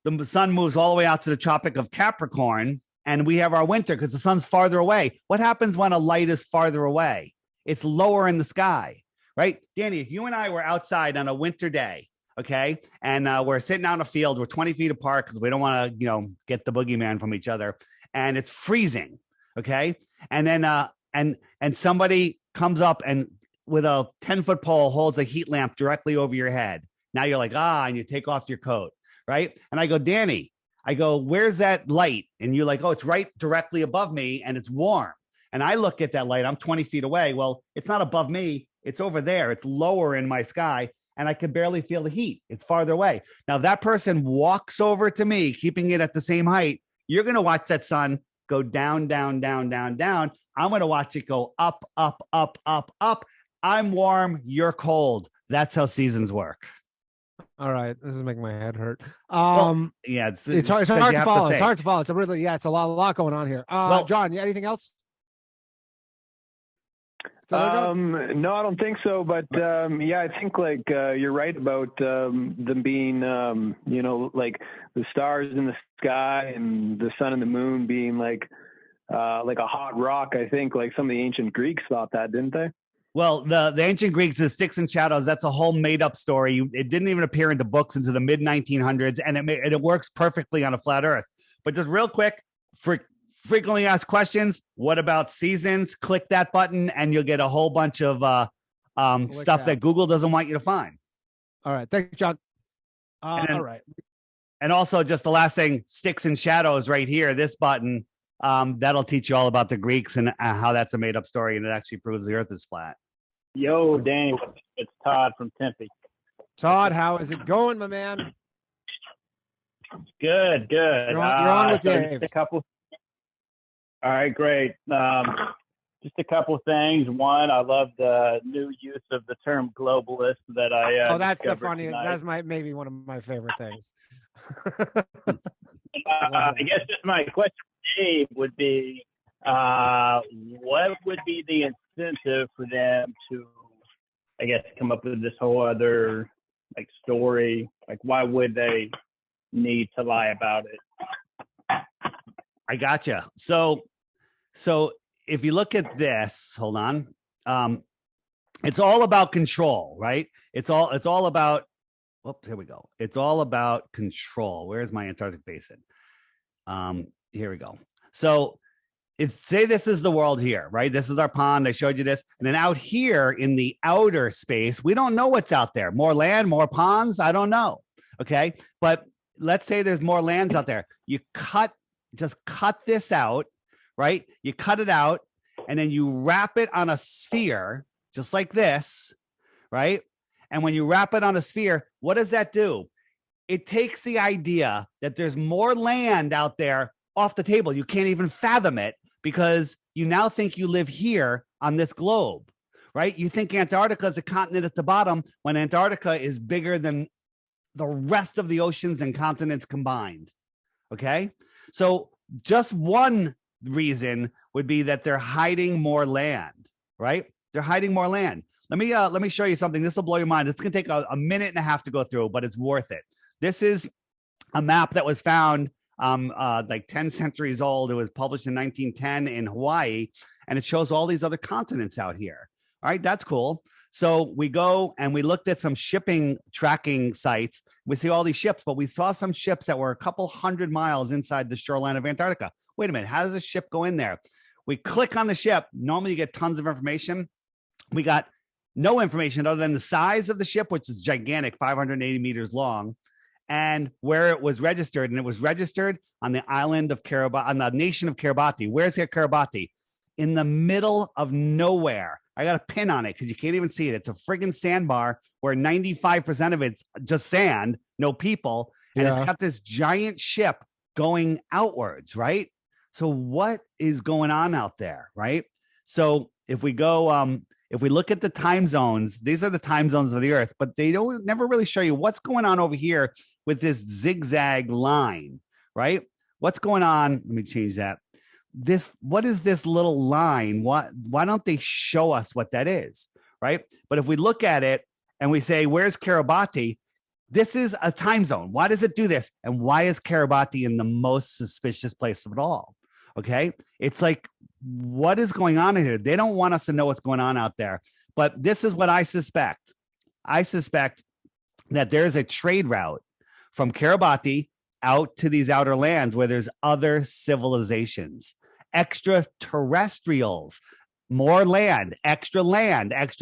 B: the sun moves all the way out to the Tropic of Capricorn, and we have our winter because the sun's farther away. What happens when a light is farther away? It's lower in the sky, right? Danny, if you and I were outside on a winter day, okay, and we're sitting out in a field, we're 20 feet apart because we don't want to, get the boogeyman from each other, and it's freezing, okay, and then and somebody comes up and with a 10-foot pole holds a heat lamp directly over your head. Now you're like, and you take off your coat, right? And I go, Danny, I go, where's that light? And you're like, oh, it's right directly above me and it's warm. And I look at that light, I'm 20 feet away. Well, it's not above me. It's over there. It's lower in my sky. And I can barely feel the heat. It's farther away. Now that person walks over to me, keeping it at the same height. You're going to watch that sun go down, down, down, down, down. I'm going to watch it go up, up, up, up, up. I'm warm. You're cold. That's how seasons work.
A: All right, this is making my head hurt.
B: Yeah,
A: it's hard to follow. It's hard to follow. It's a really, it's a lot going on here. John, anything else?
D: No, I don't think so. But I think like you're right about them being, like the stars in the sky and the sun and the moon being like a hot rock. I think like some of the ancient Greeks thought that, didn't they?
B: Well, the ancient Greeks, the sticks and shadows, that's a whole made up story. It didn't even appear in the books until the mid 1900s, and it works perfectly on a flat Earth. But just real quick, for frequently asked questions, what about seasons? Click that button, and you'll get a whole bunch of stuff that Google doesn't want you to find.
A: All right, thanks, John. All right,
B: and also just the last thing, sticks and shadows, right here. This button. That'll teach you all about the Greeks and how that's a made up story, and it actually proves the Earth is flat.
E: Yo, Dane, it's Todd from Tempe.
A: Todd, how is it going, my man?
E: Good.
A: You're on with Dave.
E: All right, great. Just a couple of things. One, I love the new use of the term globalist that I
A: that's the funny. That's maybe one of my favorite things.
E: I guess just my question to Dave would be, what would be the incentive for them to, I guess, come up with this whole other like story? Like, why would they need to lie about it?
B: I gotcha. So if you look at this, hold on. It's all about control, right? It's all about. Whoops, here we go. It's all about control. Where's my Antarctic basin? Here we go. So say this is the world here, right? This is our pond. I showed you this. And then out here in the outer space, we don't know what's out there. More land, more ponds. I don't know. Okay. But let's say there's more lands out there. You just cut this out, right? You cut it out and then you wrap it on a sphere just like this, right? And when you wrap it on a sphere, what does that do? It takes the idea that there's more land out there off the table. You can't even fathom it because you now think you live here on this globe, right? You think Antarctica is a continent at the bottom when Antarctica is bigger than the rest of the oceans and continents combined. Okay. So just one reason would be that they're hiding more land, right? They're hiding more land. Let me show you something. This will blow your mind. It's going to take a minute and a half to go through, but it's worth it. This is a map that was found like 10 centuries old. It was published in 1910 in Hawaii, and it shows all these other continents out here. All right, that's cool. So we go and we looked at some shipping tracking sites. We see all these ships, but we saw some ships that were a couple 100 miles inside the shoreline of Antarctica. Wait a minute, how does a ship go in there? We click on the ship. Normally you get tons of information. We got no information other than the size of the ship, which is gigantic, 580 meters long, and where it was registered. And it was registered on the island of Kiribati, on the nation of Kiribati. Where's here Kiribati? In the middle of nowhere. I got a pin on it because you can't even see it. It's a friggin' sandbar where 95% of it's just sand, no people. And It's got this giant ship going outwards, right? So what is going on out there, right? So if we go, if we look at the time zones, these are the time zones of the Earth, but they never really show you what's going on over here with this zigzag line, right? What's going on? Let me change that. What is this little line? Why don't they show us what that is, right? But if we look at it and we say, where's Kiribati? This is a time zone. Why does it do this? And why is Kiribati in the most suspicious place of it all? Okay. It's like, what is going on here? They don't want us to know what's going on out there. But this is what I suspect. I suspect that there's a trade route from Kiribati out to these outer lands where there's other civilizations, extraterrestrials, more land, extra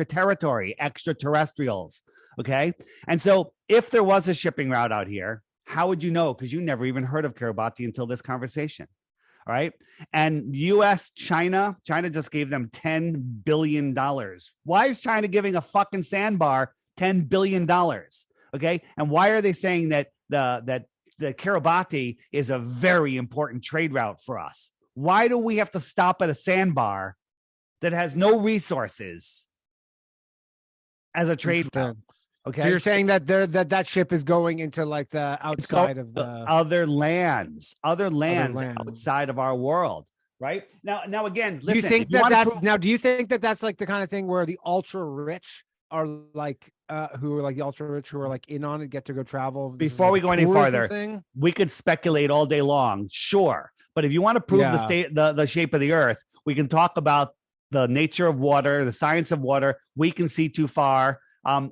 B: territory, extraterrestrials. Okay. And so if there was a shipping route out here, How would you know? Because you never even heard of Kiribati until this conversation. All right. And US, China just gave them $10 billion. Why is China giving a fucking sandbar $10 billion? Okay. And why are they saying that the Kiribati is a very important trade route for us? Why do we have to stop at a sandbar that has no resources as a trade route? Okay.
A: So you're saying that that ship is going into like the outside of the
B: other lands outside of our world, right? Now again, listen.
A: Do you think do you think that that's like the kind of thing where the ultra rich are like who are like the ultra rich who are like in on it, get to go travel?
B: Before we go any farther, we could speculate all day long, sure. But if you want to prove the shape of the earth, we can talk about the nature of water, the science of water. We can see too far.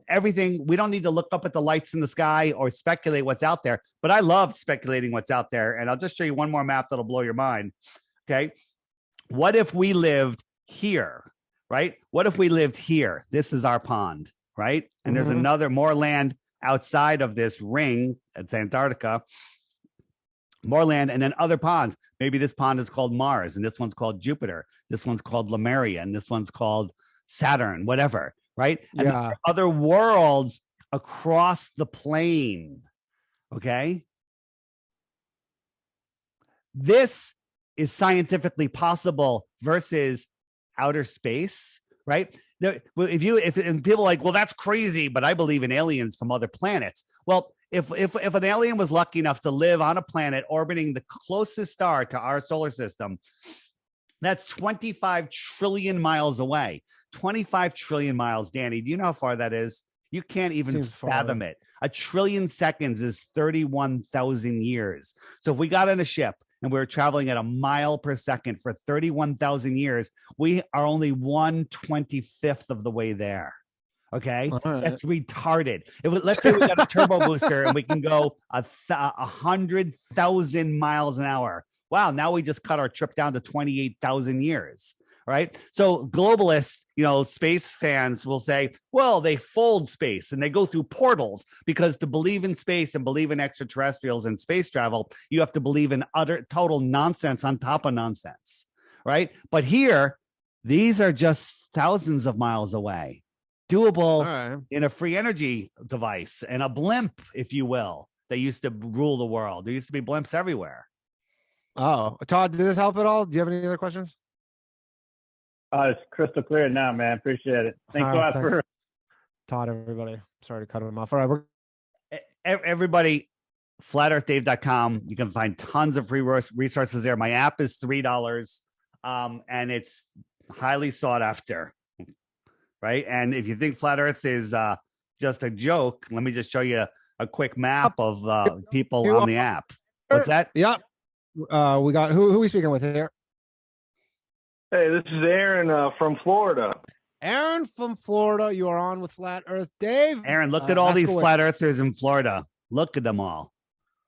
B: Everything. We don't need to look up at the lights in the sky or speculate what's out there. But I love speculating what's out there. And I'll just show you one more map that'll blow your mind. Okay. What if we lived here, right? What if we lived here? This is our pond, right? And there's more land outside of this ring. It's Antarctica. More land, and then other ponds. Maybe this pond is called Mars, and this one's called Jupiter. This one's called Lemuria, and this one's called Saturn, whatever. Right? And there are other worlds across the plane. Okay. This is scientifically possible versus outer space, right? If people are like, well, that's crazy, but I believe in aliens from other planets. Well, if an alien was lucky enough to live on a planet orbiting the closest star to our solar system, that's 25 trillion miles away. 25 trillion miles, Danny. Do you know how far that is? You can't even fathom it. A trillion seconds is 31,000 years. So if we got on a ship and we were traveling at a mile per second for 31,000 years, we are only 1/25th of the way there. Okay. Right. That's retarded. Let's say we got a turbo booster and we can go 100,000 miles an hour. Wow. Now we just cut our trip down to 28,000 years. Right. So globalists, space fans will say, well, they fold space and they go through portals, because to believe in space and believe in extraterrestrials and space travel, you have to believe in utter total nonsense on top of nonsense. Right. But here, these are just thousands of miles away, doable in a free energy device and a blimp, if you will. They used to rule the world. There used to be blimps everywhere.
A: Oh, Todd, did this help at all? Do you have any other questions?
E: It's crystal clear now, man. Appreciate it. Thanks a lot for
A: Todd, everybody. Sorry to cut him off. All right.
B: Everybody, flatearthdave.com. You can find tons of free resources there. My app is $3, and it's highly sought after. Right. And if you think flat earth is just a joke, let me just show you a quick map of people on the app. What's that?
A: Yep. We got who are we speaking with here?
F: Hey, this is Aaron from Florida.
A: Aaron from Florida, you are on with Flat Earth Dave.
B: Aaron, look at all these flat earthers in Florida. Look at them all.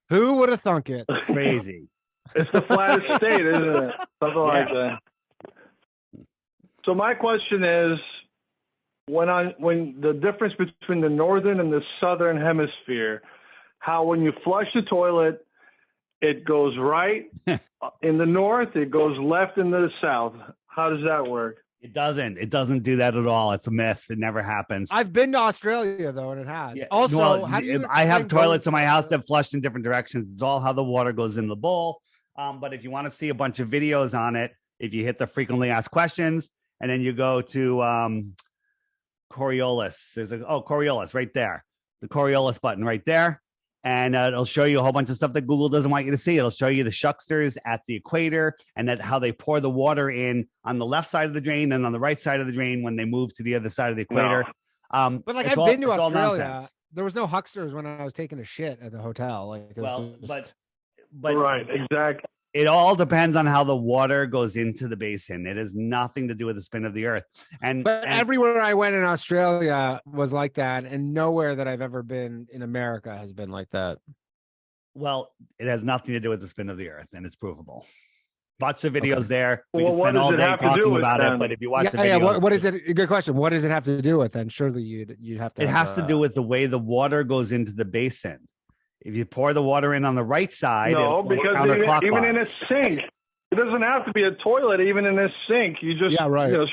A: Who would have thunk it?
B: Crazy.
F: It's the flattest state, isn't it? Something like that. So my question is, when the difference between the northern and the southern hemisphere, how when you flush the toilet, it goes right in the north, it goes left in the south. How does that work?
B: It doesn't do that at all. It's a myth. It never happens.
A: I've been to Australia though, and it has.
B: Yeah.
A: Also,
B: well,
A: how do you
B: I have toilets in my house that flush in different directions. It's all how the water goes in the bowl. But if you want to see a bunch of videos on it, if you hit the frequently asked questions and then you go to Coriolis, Coriolis right there, the Coriolis button right there. And it'll show you a whole bunch of stuff that Google doesn't want you to see. It'll show you the shucksters at the equator and that how they pour the water in on the left side of the drain and on the right side of the drain when they move to the other side of the equator.
A: No. But like I've been to Australia. There was no hucksters when I was taking a shit at the hotel. Like, it was
F: but right, exactly.
B: It all depends on how the water goes into the basin. It has nothing to do with the spin of the earth. But
A: everywhere I went in Australia was like that, and nowhere that I've ever been in America has been like that.
B: Well, it has nothing to do with the spin of the earth, and it's provable. Watch the videos there. We can spend all day talking about it, but if you watch the videos...
A: what is it? Good question. What does it have to do with then? Surely you'd have to...
B: It has to do with the way the water goes into the basin. If you pour the water in on the right side,
F: No,
B: it'll go
F: because even in a
B: counterclockwise.
F: sink, it doesn't have to be a toilet. Even in a sink, you just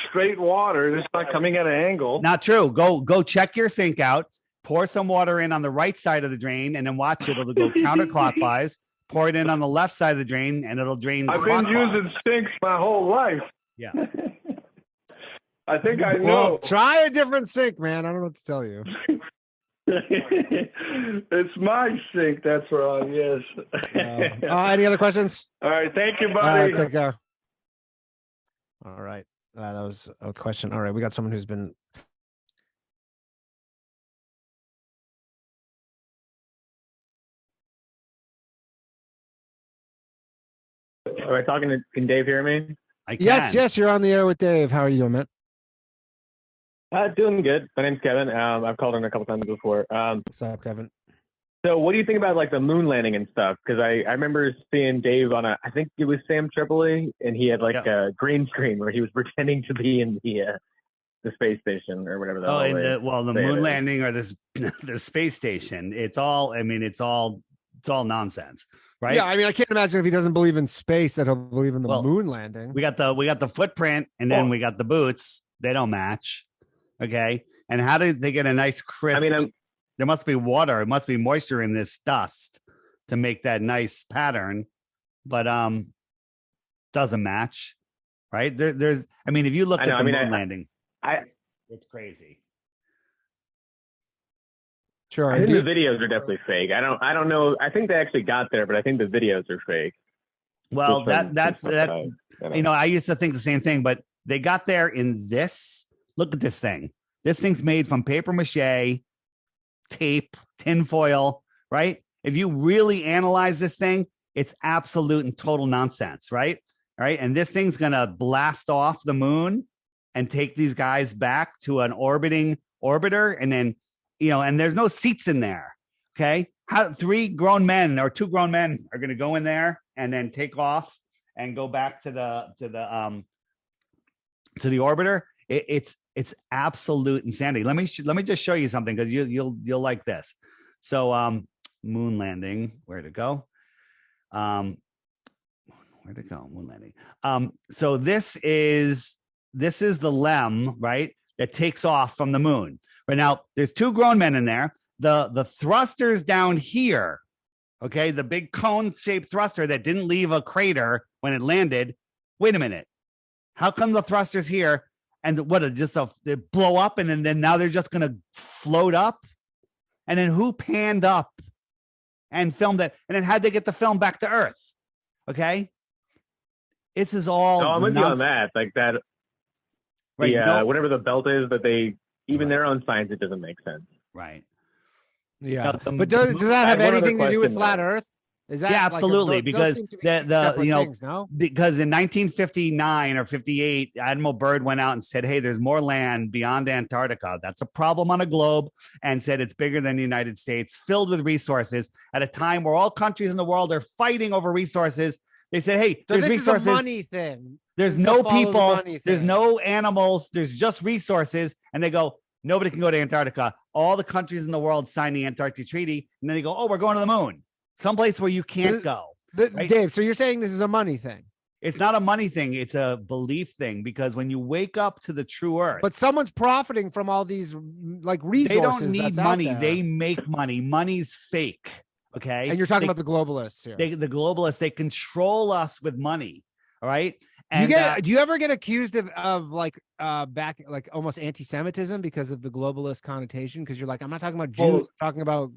F: straight water. It's not coming at an angle.
B: Not true. Go check your sink out. Pour some water in on the right side of the drain, and then watch it. It'll go counterclockwise. Pour it in on the left side of the drain, and it'll drain.
F: I've been using sinks my whole life.
B: Yeah.
F: I think I know.
A: Well, try a different sink, man. I don't know what to tell you.
F: It's my sink. That's wrong. Yes.
A: Any other questions?
F: All right. Thank you,
A: All
F: buddy.
A: right, take care. All right. That was a question. All right. We got someone who's been.
G: All right, can Dave hear me?
B: I can.
A: Yes, you're on the air with Dave. How are you doing, man?
G: Doing good. My name's Kevin. I've called in a couple times before.
A: What's up, Kevin?
G: So what do you think about like the moon landing and stuff? Because I remember seeing Dave on I think it was Sam Tripoli, and he had like a green screen where he was pretending to be in the space station or whatever.
B: The moon landing or the space station. It's all nonsense, right?
A: Yeah, I mean, I can't imagine if he doesn't believe in space that he'll believe in the moon landing.
B: We got the footprint, and then we got the boots. They don't match. Okay, and how did they get a nice crisp? I mean, there must be water. It must be moisture in this dust to make that nice pattern, but doesn't match, right? There's. I mean, if you look at the moon landing, it's crazy.
A: Sure,
G: I think the videos are definitely fake. I don't know. I think they actually got there, but I think the videos are fake.
B: Well, that's I used to think the same thing, but they got there in this. Look at this thing. This thing's made from paper mache, tape, tinfoil, right? If you really analyze this thing, it's absolute and total nonsense, right? All right. And this thing's going to blast off the moon and take these guys back to an orbiting orbiter. And then, and there's no seats in there. Okay. How 2 grown men are going to go in there and then take off and go back to the orbiter. It's absolute insanity. Let me just show you something because you'll like this. So moon landing, where'd it go? Moon landing. So this is the LEM, right? That takes off from the moon. Right now, there's 2 grown men in there. The thrusters down here, okay, the big cone-shaped thruster that didn't leave a crater when it landed. Wait a minute. How come the thrusters here? And they blow up, and then now they're just going to float up. And then who panned up and filmed it? And then how'd they get the film back to Earth? Okay, this is all.
G: No, I'm with you on that. Like that, right? Whatever the belt is, but their own science, it doesn't make sense.
B: Right.
A: Yeah, but does that have anything to do with flat Earth? Is that
B: absolutely, because because in 1959 or 58, Admiral Byrd went out and said, hey, there's more land beyond Antarctica. That's a problem on a globe, and said it's bigger than the United States, filled with resources at a time where all countries in the world are fighting over resources. They said, hey, there's resources.
A: Is a money thing.
B: There's no people, there's no animals, there's just resources. And they go, nobody can go to Antarctica. All the countries in the world sign the Antarctic Treaty. And then they go, oh, we're going to the moon. Someplace where you can't go.
A: Right? Dave, so you're saying this is a money thing?
B: It's not a money thing. It's a belief thing, because when you wake up to the true Earth.
A: But someone's profiting from all these resources.
B: They don't need money. They make money. Money's fake. Okay.
A: And you're talking about the globalists here.
B: The globalists, they control us with money. All right. And
A: do you ever get accused of almost anti-Semitism because of the globalist connotation? Because you're like, I'm not talking about Jews, I'm talking about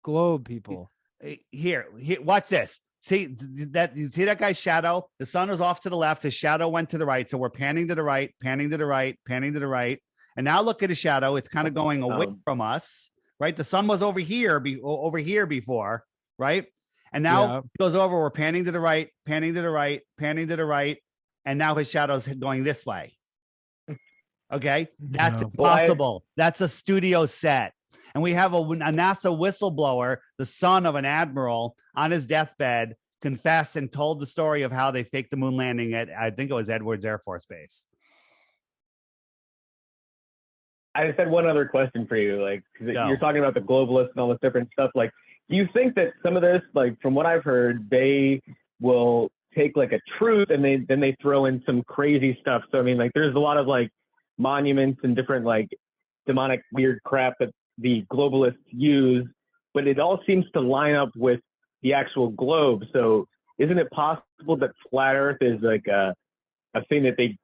A: globe people.
B: Here, watch this. See that guy's shadow? The sun is off to the left. His shadow went to the right. So we're panning to the right, panning to the right, panning to the right. And now look at his shadow. It's kind of going away from us, right? The sun was over here before, right? And now it goes over. We're panning to the right, panning to the right, panning to the right. And now his shadow's going this way. Okay. That's impossible. That's a studio set. And we have a NASA whistleblower, the son of an admiral, on his deathbed, confessed and told the story of how they faked the moon landing at, I think it was Edwards Air Force Base.
G: I just had one other question for you. Like, you're talking about the globalists and all this different stuff. Like, do you think that some of this, like from what I've heard, they will take like a truth and then they throw in some crazy stuff? So I mean, like there's a lot of like monuments and different like demonic weird crap that the globalists use, but it all seems to line up with the actual globe. So isn't it possible that flat Earth is like a thing that they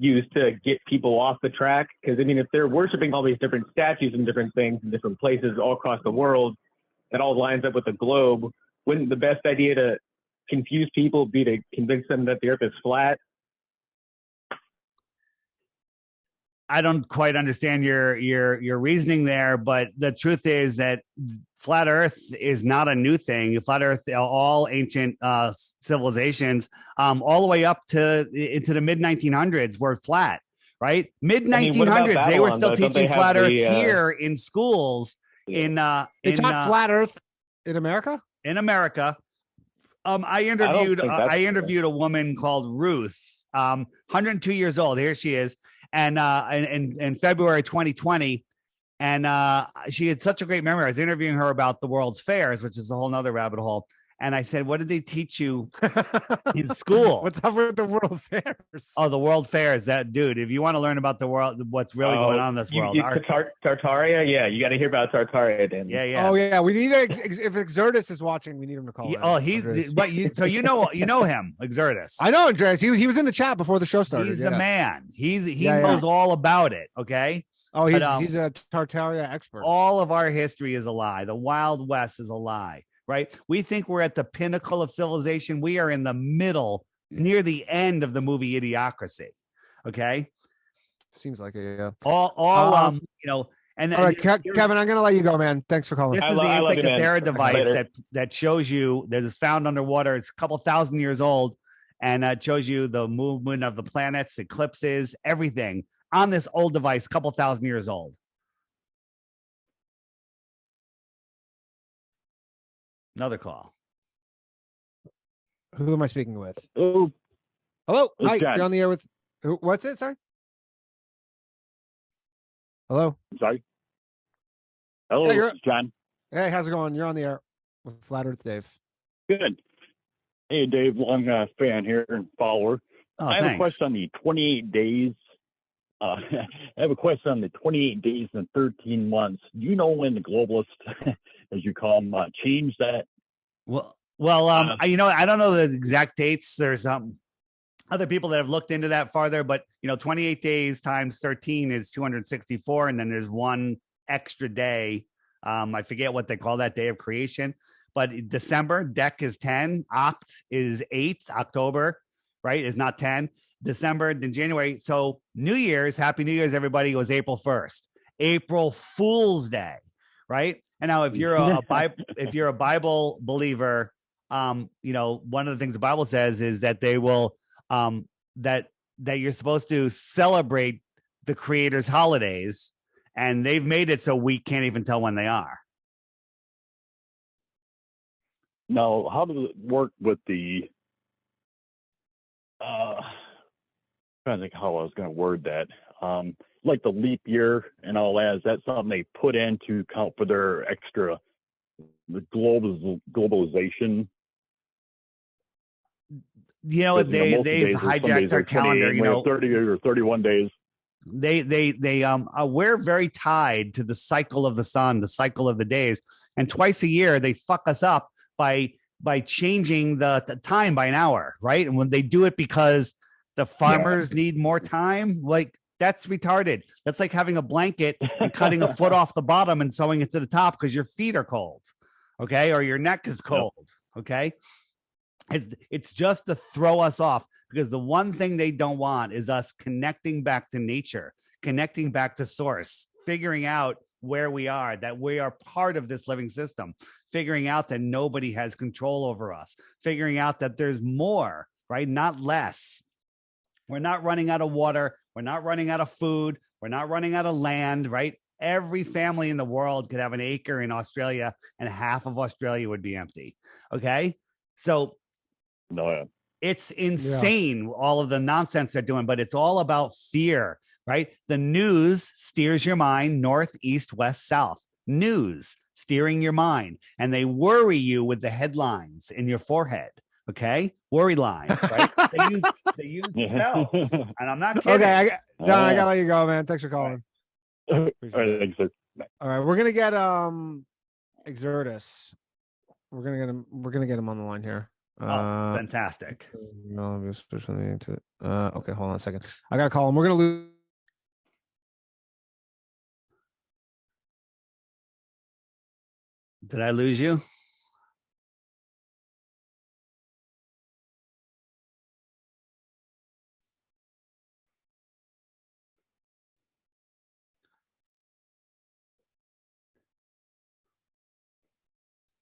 G: use to get people off the track? Because I mean, if they're worshiping all these different statues and different things in different places all across the world, that all lines up with the globe. Wouldn't the best idea to confuse people be to convince them that the Earth is flat?
B: I don't quite understand your reasoning there, but the truth is that flat Earth is not a new thing. Flat Earth, all ancient civilizations, all the way up to into the mid 1900s, were flat. Right, mid 1900s, they were still teaching flat Earth here in schools.
A: They taught flat Earth in America.
B: In America, I interviewed a woman called Ruth, 102 years old. Here she is. And in February 2020, and she had such a great memory. I was interviewing her about the World's Fairs, which is a whole nother rabbit hole. And I said, "What did they teach you in school?"
A: What's up with the World Fairs?
B: Oh, the World Fairs. That dude, if you want to learn about the world, what's really going on in this world,
G: Tartaria. Yeah, you got to hear about Tartaria, Dan.
B: Yeah.
A: Oh yeah, we need if Exertus is watching, we need him to call.
B: So you know him, Exertus.
A: I know Andreas. He was in the chat before the show started.
B: He's the man. He knows all about it. Okay.
A: Oh, he's a Tartaria expert.
B: All of our history is a lie. The Wild West is a lie. Right? We think we're at the pinnacle of civilization. We are in the middle, near the end of the movie Idiocracy. Okay.
A: Seems like it, yeah.
B: All
A: right, Kevin, I'm gonna let you go, man. Thanks for calling.
B: This is the Antarctica device that shows you that is found underwater. It's a couple thousand years old, and it shows you the movement of the planets, eclipses, everything on this old device, a couple thousand years old. Another call.
A: Who am I speaking with?
F: Oh,
A: hello. Hi,
F: John.
A: you're on the air with who? What's it? Sorry. Hello.
F: Sorry. Hello,
A: Yeah,
F: John.
A: Hey, how's it going? You're on the air with Flat Earth Dave.
F: Good. Hey, Dave, long fan here and follower. I have a question on the 28 days. I have a question on the 28 days and 13 months. Do you know when the globalists, as you call them, changed that?
B: I don't know the exact dates. There's other people that have looked into that farther, but 28 days times 13 is 264, and then there's one extra day. I forget what they call that day of creation, but December, Dec is 10, Oct is 8th, October, right, is not 10. December, then January. So New Year's, Happy New Year's, everybody, was April 1st. April Fool's Day, right? And now if you're a Bible believer, one of the things the Bible says is that they will that you're supposed to celebrate the Creator's holidays, and they've made it so we can't even tell when they are.
F: Now, how does it work with the trying to think how I was going to word that. Like the leap year and all that, is that something they put in to account for their extra globalization?
B: They've hijacked our calendar.
F: 30 or 31 days.
B: We're very tied to the cycle of the sun, the cycle of the days, and twice a year they fuck us up by changing the time by an hour, right? And when they do it because the farmers need more time, like that's retarded. That's like having a blanket and cutting a foot off the bottom and sewing it to the top because your feet are cold, okay, or your neck is cold, okay. It's just to throw us off, because the one thing they don't want is us connecting back to nature, connecting back to source, figuring out where we are, that we are part of this living system, figuring out that nobody has control over us, figuring out that there's more, right? Not less. We're not running out of water. We're not running out of food. We're not running out of land, right? Every family in the world could have an acre in Australia, and half of Australia would be empty. Okay. So it's insane, all of the nonsense they're doing, but it's all about fear, right? The news steers your mind north, east, west, south. News steering your mind, and they worry you with the headlines in your forehead. Okay, worry lines, right? they use spells, and I'm not kidding.
A: Okay, John, I gotta let you go, man. Thanks for calling.
E: All right, thanks, sir.
A: All right, we're gonna get Exertus. We're gonna get him on the line here.
B: Fantastic.
A: Okay, hold on a second. I gotta call him. We're gonna lose.
B: Did I lose you?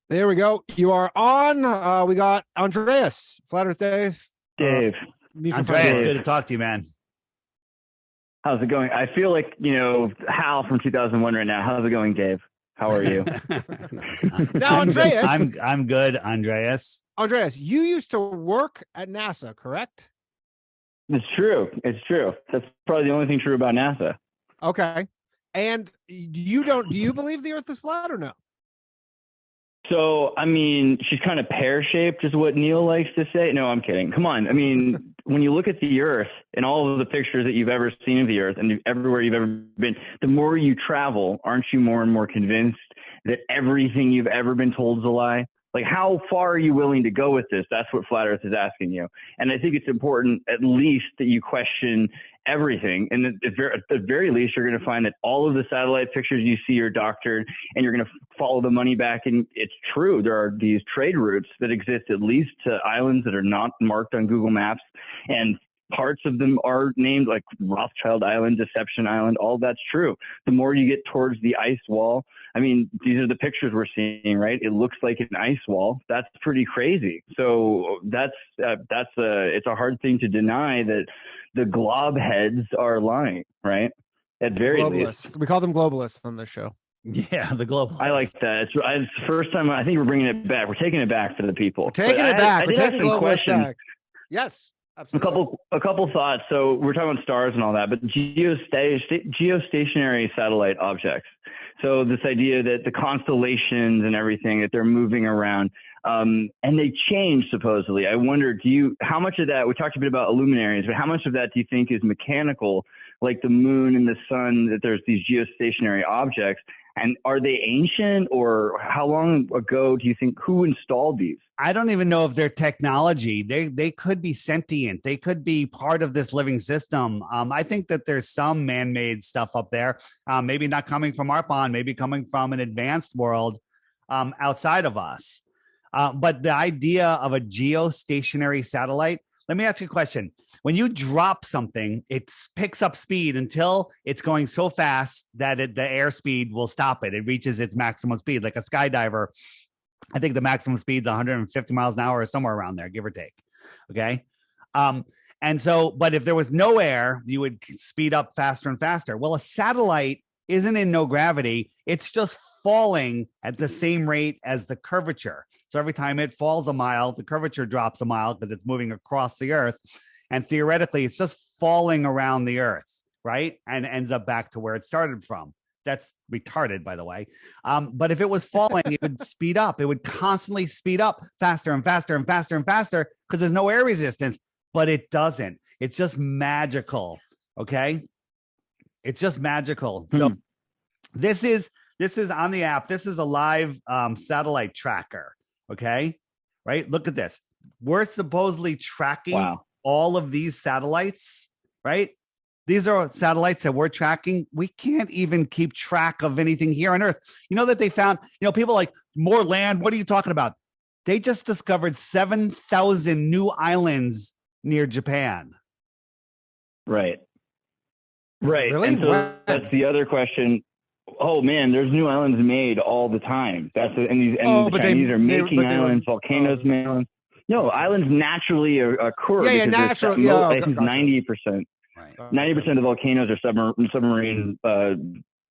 A: There we go. You are on. We got Andreas, Flat Earth Dave.
H: Dave.
B: Andreas, good to talk to you, man.
H: How's it going? I feel like, Hal from 2001 right now. How's it going, Dave? How are you?
A: Now, Andreas.
B: I'm good, Andreas.
A: Andreas, you used to work at NASA, correct?
H: It's true. That's probably the only thing true about NASA.
A: Okay. And do you believe the Earth is flat or no?
H: So, she's kind of pear-shaped is what Neil likes to say. No, I'm kidding. Come on. When you look at the Earth and all of the pictures that you've ever seen of the Earth and everywhere you've ever been, the more you travel, aren't you more and more convinced that everything you've ever been told is a lie? Like, how far are you willing to go with this? That's what Flat Earth is asking you. And I think it's important, at least, that you question everything. And at the very least, you're going to find that all of the satellite pictures you see are doctored, and you're going to follow the money back. And it's true. There are these trade routes that exist, at least to islands that are not marked on Google Maps. And parts of them are named like Rothschild Island, Deception Island. All that's true. The more you get towards the ice wall, these are the pictures we're seeing, right? It looks like an ice wall. That's pretty crazy. So it's a hard thing to deny that the glob heads are lying, right? At very least.
A: We call them globalists on this show.
B: Yeah, the globalists.
H: I like that. It's the first time. I think we're bringing it back. We're taking it back for the people.
A: We're taking it back.
H: We're taking globalists back.
A: Yes. Absolutely.
H: A couple thoughts. So we're talking about stars and all that, but geostationary satellite objects. So this idea that the constellations and everything, that they're moving around, and they change supposedly. I wonder, how much of that, we talked a bit about luminaries, but how much of that do you think is mechanical, like the moon and the sun, that there's these geostationary objects? And are they ancient, or how long ago do you think, who installed these?
B: I don't even know if they're technology. They could be sentient. They could be part of this living system. I think that there's some man-made stuff up there, maybe not coming from our pond, maybe coming from an advanced world outside of us. But the idea of a geostationary satellite, let me ask you a question. When you drop something, it picks up speed until it's going so fast that the airspeed will stop it. It reaches its maximum speed, like a skydiver. I think the maximum speed is 150 miles an hour or somewhere around there, give or take. Okay. And so, but if there was no air, you would speed up faster and faster. Well, a satellite isn't in no gravity. It's just falling at the same rate as the curvature. So every time it falls a mile, the curvature drops a mile because it's moving across the Earth. And theoretically, it's just falling around the Earth, right? And ends up back to where it started from. That's retarded, by the way. But if it was falling, it would speed up. It would constantly speed up faster and faster and faster and faster because there's no air resistance, but it doesn't. It's just magical, okay? It's just magical. So this is on the app. This is a live satellite tracker, okay? Right? Look at this. We're supposedly tracking all of these satellites, right? These are satellites that we're tracking. We can't even keep track of anything here on Earth. You know that they found, people like more land. What are you talking about? They just discovered 7,000 new islands near Japan.
H: Right.
A: Really?
H: And so that's the other question. Oh man, there's new islands made all the time. The Chinese are making islands, volcanoes made islands. No, islands naturally occur.
A: Yeah, naturally.
H: I think 90%. 90% of the volcanoes are submarine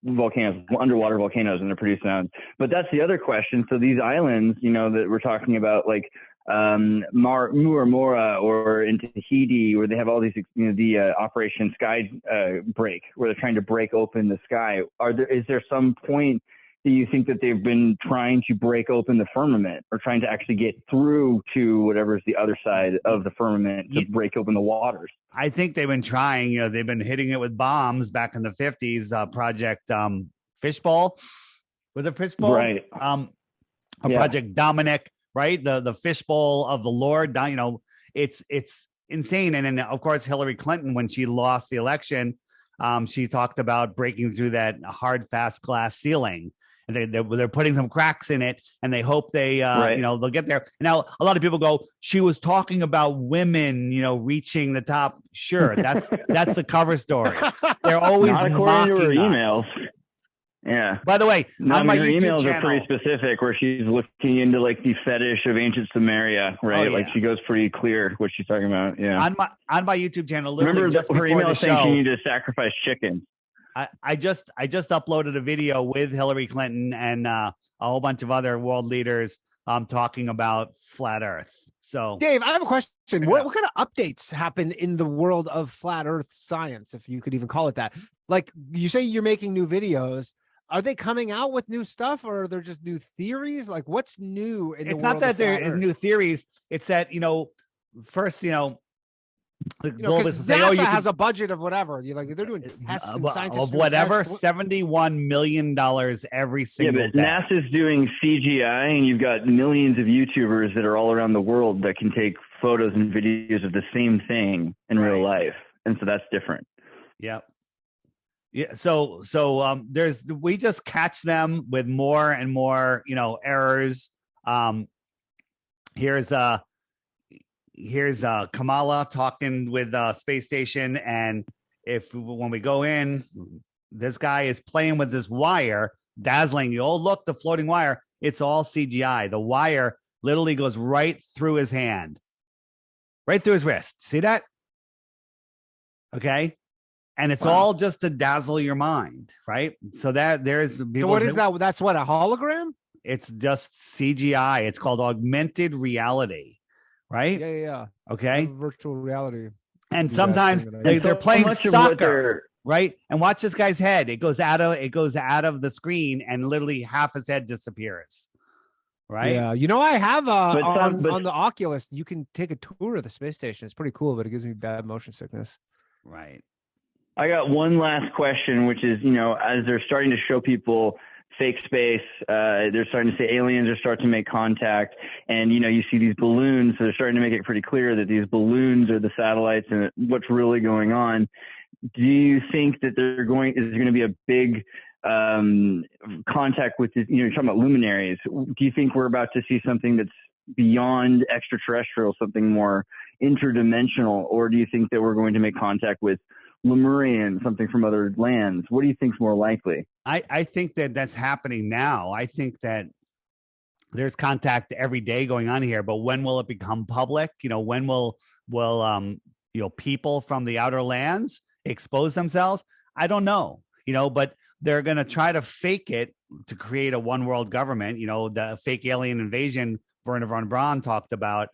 H: volcanoes, underwater volcanoes, and they're producing islands. But that's the other question. So these islands, that we're talking about, like Muramura or in Tahiti, where they have all these, the Operation Sky Break, where they're trying to break open the sky. Is there some point do you think that they've been trying to break open the firmament or trying to actually get through to whatever's the other side of the firmament to break open the waters?
B: I think they've been trying. They've been hitting it with bombs back in the 50s. Project Fishbowl. Was it Fishbowl?
H: Right.
B: Project Dominic, right? The fishbowl of the Lord. It's insane. And then, of course, Hillary Clinton, when she lost the election, she talked about breaking through that hard, fast glass ceiling. And they're putting some cracks in it, and they hope they'll get there. Now, a lot of people go, she was talking about women, reaching the top. Sure, that's the cover story. They're always
H: not according to her
B: mocking
H: emails.
B: us.
H: Yeah.
B: By the way, on my
H: her
B: YouTube
H: emails
B: channel,
H: are pretty specific, where she's looking into like the fetish of ancient Samaria, right?
B: Oh, yeah.
H: Like she goes pretty clear what she's talking about. Yeah.
B: On my YouTube channel, literally
H: remember
B: just
H: her
B: before
H: email
B: the
H: saying
B: show,
H: she needed to sacrifice chickens.
B: I just uploaded a video with Hillary Clinton and a whole bunch of other world leaders talking about flat Earth. So,
A: Dave, I have a question. What kind of updates happen in the world of flat Earth science, if you could even call it that? Like, you say you're making new videos. Are they coming out with new stuff, or are there just new theories? Like, what's new in the world?
B: It's not that there are new theories. It's that, first, the globists say,
A: NASA
B: you
A: has a budget of whatever. You're like, they're doing tests and scientists
B: of
A: doing
B: whatever,
A: tests.
B: $71 million every single day.
H: NASA's doing CGI, and you've got millions of YouTubers that are all around the world that can take photos and videos of the same thing in real life, and so that's different.
B: Yep. Yeah. So we just catch them with more and more, errors. Here's Kamala talking with space station, and when we go in, this guy is playing with this wire, dazzling you. Oh, look, the floating wire. It's all CGI. The wire literally goes right through his hand, right through his wrist. See that? Okay. And it's all just to dazzle your mind, right? So that there's people.
A: So what is that? That's what, a hologram?
B: It's just CGI. It's called augmented reality, right?
A: Yeah.
B: Okay.
A: Virtual reality.
B: And sometimes they're playing soccer, right? And watch this guy's head. It goes out of the screen, and literally half his head disappears. Right.
A: Yeah. I have on the Oculus, you can take a tour of the space station. It's pretty cool, but it gives me bad motion sickness.
B: Right.
H: I got one last question, which is, as they're starting to show people fake space, they're starting to say aliens are starting to make contact, and you see these balloons, so they're starting to make it pretty clear that these balloons are the satellites and what's really going on. Do you think that is there going to be a big contact with this? You're talking about luminaries. Do you think we're about to see something that's beyond extraterrestrial, something more interdimensional, or do you think that we're going to make contact with Lemurian, something from other lands? What do you think is more likely?
B: I think that's happening now. I think that there's contact every day going on here, but when will it become public? When will people from the outer lands expose themselves? I don't know. But they're going to try to fake it to create a one world government. The fake alien invasion Werner von Braun talked about.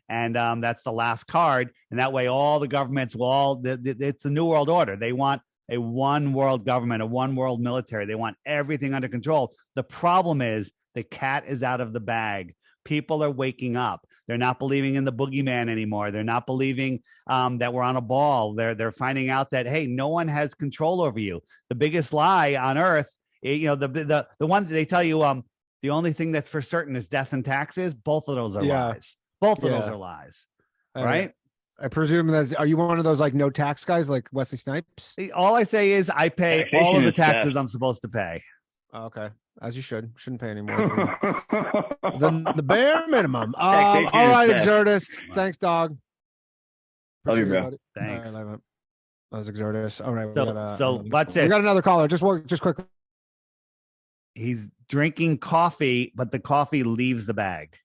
B: And that's the last card. And that way, all the governments it's a new world order. They want a one world government, a one world military. They want everything under control. The problem is the cat is out of the bag. People are waking up. They're not believing in the boogeyman anymore. They're not believing that we're on a ball. They're finding out that, hey, no one has control over you. The biggest lie on earth, the one that they tell you, the only thing that's for certain is death and taxes. Both of those are lies. Both of those are lies, right?
A: I presume are you one of those like no tax guys like Wesley Snipes?
B: All I say is I pay all of the taxes I'm supposed to pay.
A: Oh, okay, as you should. Shouldn't pay anymore. the bare minimum. All right, Exertus. Thanks, dog.
H: Love you, bro.
B: Thanks.
A: That was Exertus. All right.
B: So watch this.
A: We got another caller. Just quickly.
B: He's drinking coffee, but the coffee leaves the bag.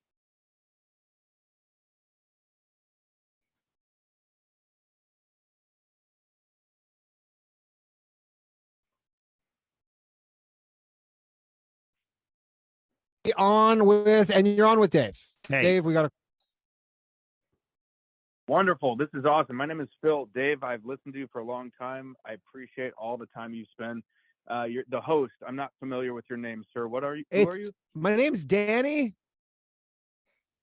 A: You're on with Dave.
B: Hey.
A: Dave, we got a
I: Wonderful. This is awesome. My name is Phil. Dave, I've listened to you for a long time. I appreciate all the time you spend You're the host. I'm not familiar with your name, sir. What are you? Who are you?
A: My name's Danny.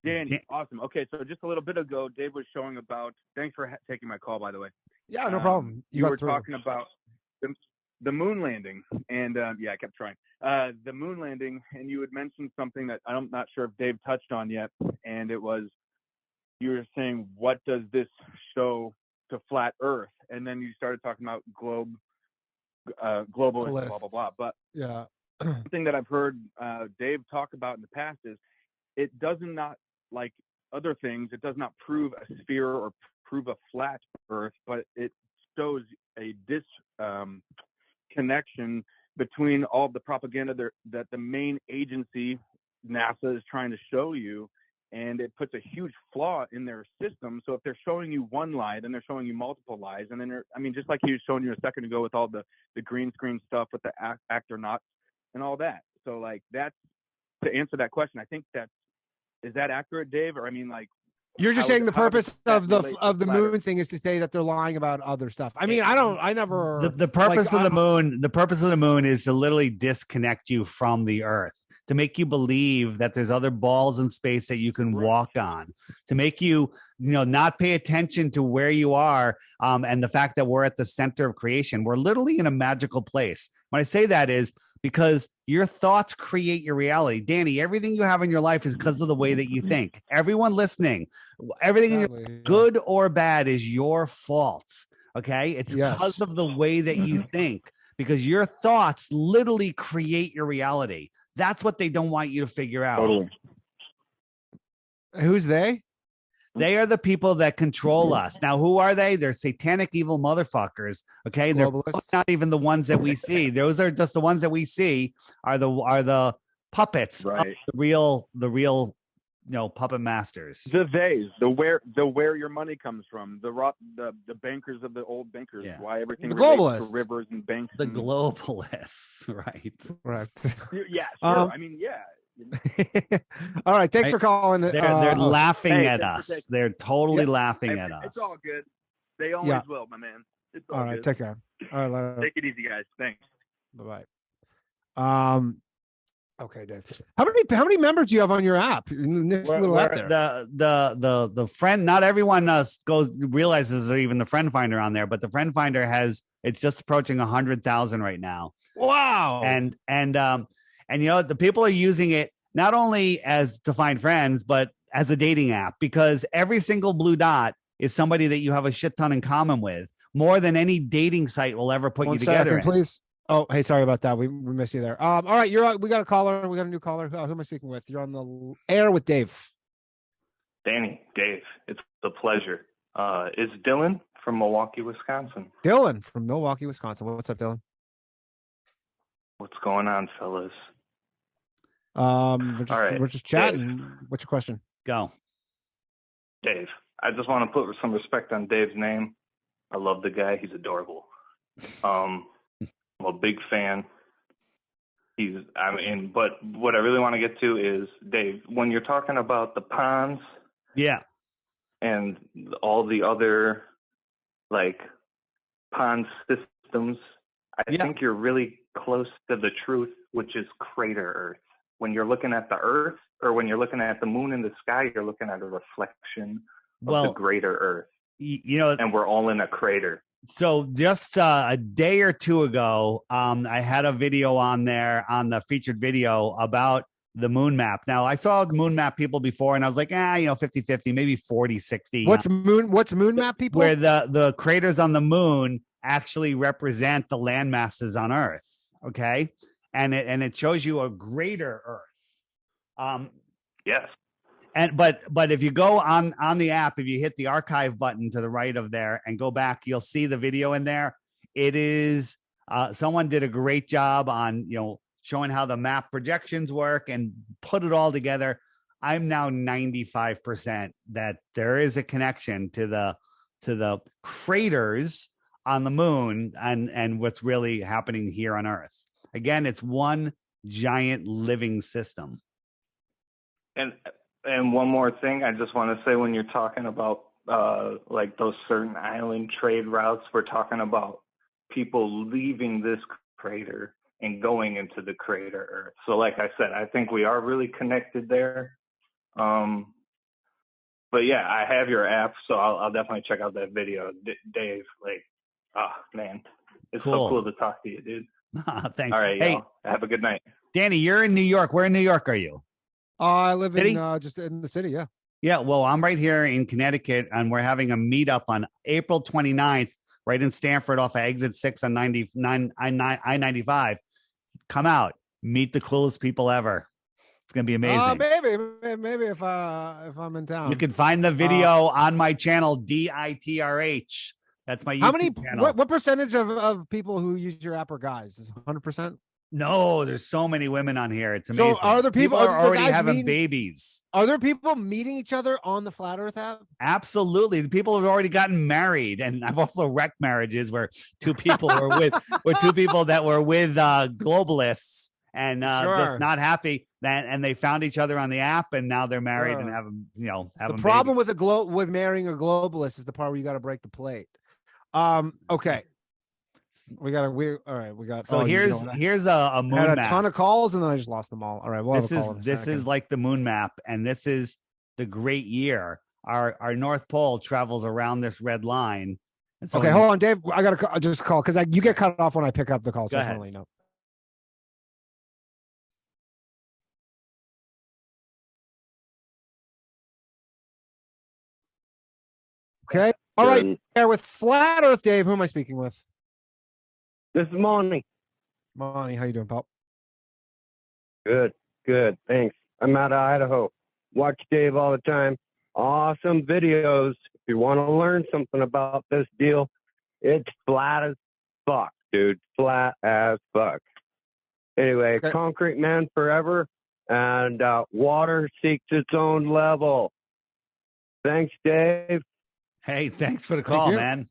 I: Danny. Awesome. Okay, so just a little bit ago, Dave was showing about. Thanks for taking my call, by the way.
A: Yeah, no problem.
I: You were talking about the moon landing, and I kept trying. The moon landing, and you had mentioned something that I'm not sure if Dave touched on yet, and it was you were saying, what does this show to flat Earth? And then you started talking about globalists, blah blah blah. But
A: yeah,
I: something that I've heard Dave talk about in the past is it does not, like other things, it does not prove a sphere or prove a flat Earth, but it shows a connection between all the propaganda that the main agency, NASA, is trying to show you, and it puts a huge flaw in their system. So if they're showing you one lie, then they're showing you multiple lies, and then just like he was showing you a second ago with all the green screen stuff with the actor not and all that. So like that's to answer that question. I think is that accurate, Dave? Or
A: you're just saying the purpose of the moon thing is to say that they're lying about other stuff.
B: The purpose of the moon is to literally disconnect you from the Earth, to make you believe that there's other balls in space that you can walk on, to make you, not pay attention to where you are, and the fact that we're at the center of creation. We're literally in a magical place. When I say that is because your thoughts create your reality. Danny, everything you have in your life is because of the way that you think. Everyone listening, everything good or bad is your fault. Okay? It's because of the way that you think, because your thoughts literally create your reality. That's what they don't want you to figure out.
I: Totally.
A: Who's they?
B: They are the people that control us. Now, who are they? They're satanic, evil motherfuckers. Okay, they're not even the ones that we see. Those are just the ones that we see are the puppets,
I: right?
B: The real, puppet masters.
I: The where your money comes from. The bankers of the old bankers.
B: Yeah.
I: Why everything
A: the
I: relates
A: globalists,
I: to rivers and banks.
B: The globalists, right?
A: Right.
I: Yeah. Sure.
A: All right. Thanks for calling.
B: They're laughing at us. They're totally laughing at us.
I: It's all good. They always will, my man. It's all
A: right.
I: good.
A: Take care. All right. Later.
I: Take it easy, guys. Thanks.
A: Bye bye. Okay, Dave. How many members do you have on your app?
B: The friend. Not everyone realizes there's even the friend finder on there, but the friend finder it's just approaching 100,000 right now.
A: Wow.
B: And the people are using it not only to find friends, but as a dating app, because every single blue dot is somebody that you have a shit ton in common with, more than any dating site will ever put you together.
A: Please. Oh, hey, sorry about that. We missed you there. All right, we got a caller. We got a new caller. Who am I speaking with? You're on the air with Dave.
J: Danny, Dave, it's a pleasure. It's Dylan from Milwaukee, Wisconsin.
A: Dylan from Milwaukee, Wisconsin. What's up, Dylan?
J: What's going on, fellas?
A: We're just chatting. Dave. What's your question?
B: Go.
J: Dave, I just want to put some respect on Dave's name. I love the guy. He's adorable. I'm a big fan. But what I really want to get to is, Dave, when you're talking about the ponds, and all the other pond systems, I think you're really close to the truth, which is crater Earth. When you're looking at the Earth, or when you're looking at the moon in the sky, you're looking at a reflection of the greater Earth. And we're all in a crater.
B: So just a day or two ago, I had a video on there on the featured video about the moon map. Now, I saw the moon map people before, and I was like, 50-50, maybe 40-60.
A: What's moon map people?
B: Where the craters on the moon actually represent the land masses on Earth. Okay. And it shows you a greater Earth.
J: Yes.
B: But if you go on the app, if you hit the archive button to the right of there and go back, you'll see the video in there. It is someone did a great job on showing how the map projections work and put it all together. I'm now 95% that there is a connection to the craters on the moon and what's really happening here on Earth. Again, it's one giant living system.
J: And one more thing, I just want to say, when you're talking about those certain island trade routes, we're talking about people leaving this crater and going into the crater Earth. So like I said, I think we are really connected there. But yeah, I have your app, so I'll definitely check out that video. Dave, like, man, it's so cool to talk to you, dude.
B: Thanks.
J: All right,
B: hey,
J: y'all. Have a good night.
B: Danny, you're in New York. Where in New York are you?
A: I live in just in the city. Yeah.
B: Yeah. Well, I'm right here in Connecticut, and we're having a meetup on April 29th, right in Stamford off of exit 6 on I-95. Come out, meet the coolest people ever. It's going to be amazing.
A: Maybe if I'm in town.
B: You can find the video on my channel, DITRH. That's my YouTube channel.
A: What percentage of people who use your app are guys? Is 100%?
B: No, there's so many women on here. It's amazing.
A: So are there people
B: are already having babies?
A: Are there people meeting each other on the Flat Earth app?
B: Absolutely. The people have already gotten married, and I've also wrecked marriages where two people were two people that were with globalists and just not happy. And they found each other on the app, and now they're married and have
A: the problem babies. with marrying a globalist is the part where you got to break the plate. Okay. We got. So
B: here's a moon
A: map. I had
B: map.
A: A ton of calls and then I just lost them all. All right.
B: This is like the moon map, and this is the great year. Our North Pole travels around this red line. So
A: okay, hold on, Dave. I got to just call because you get cut off when I pick up the call. So
B: go ahead.
A: No. Okay. All right. Here with Flat Earth Dave. Who am I speaking with?
K: This is Monty.
A: Monty, how you doing, pal?
K: Good. Thanks. I'm out of Idaho. Watch Dave all the time. Awesome videos. If you want to learn something about this deal, it's flat as fuck, dude. Flat as fuck. Anyway, okay. Concrete man forever, and water seeks its own level. Thanks, Dave.
B: Hey, thanks for the call, man.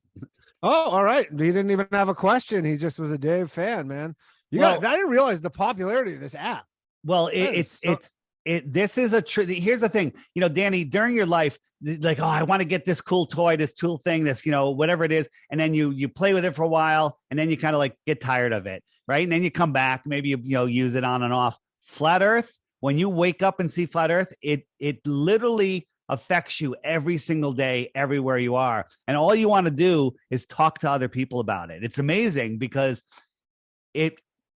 A: Oh, all right. He didn't even have a question. He just was a Dave fan, man. I didn't realize the popularity of this app.
B: Well, this is here's the thing, Danny, during your life, like, I want to get this cool toy, this cool thing, this, whatever it is. And then you play with it for a while, and then you kind of like get tired of it. Right. And then you come back, maybe, use it on and off. Flat Earth. When you wake up and see Flat Earth, it literally affects you every single day, everywhere you are. And all you want to do is talk to other people about it. It's amazing because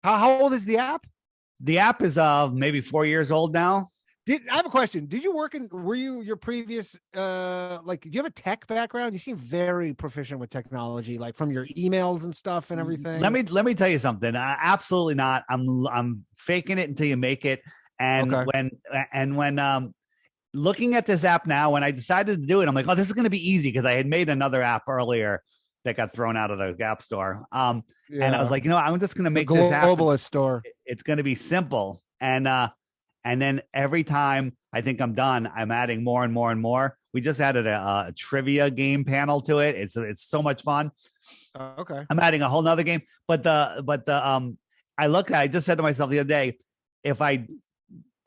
A: how old is the app?
B: The app is maybe 4 years old now.
A: I have a question. Did you were you your previous, do you have a tech background? You seem very proficient with technology, like from your emails and stuff and everything.
B: Let me tell you something. Absolutely not. I'm faking it until you make it. And when looking at this app now, when I decided to do it, I'm like, this is going to be easy because I had made another app earlier that got thrown out of the App Store. And I was like, I'm just going to make this app.
A: Globalist store.
B: It's going to be simple. And then every time I think I'm done, I'm adding more and more and more. We just added a trivia game panel to it. It's so much fun.
A: Okay.
B: I'm adding a whole nother game, but I just said to myself the other day, if I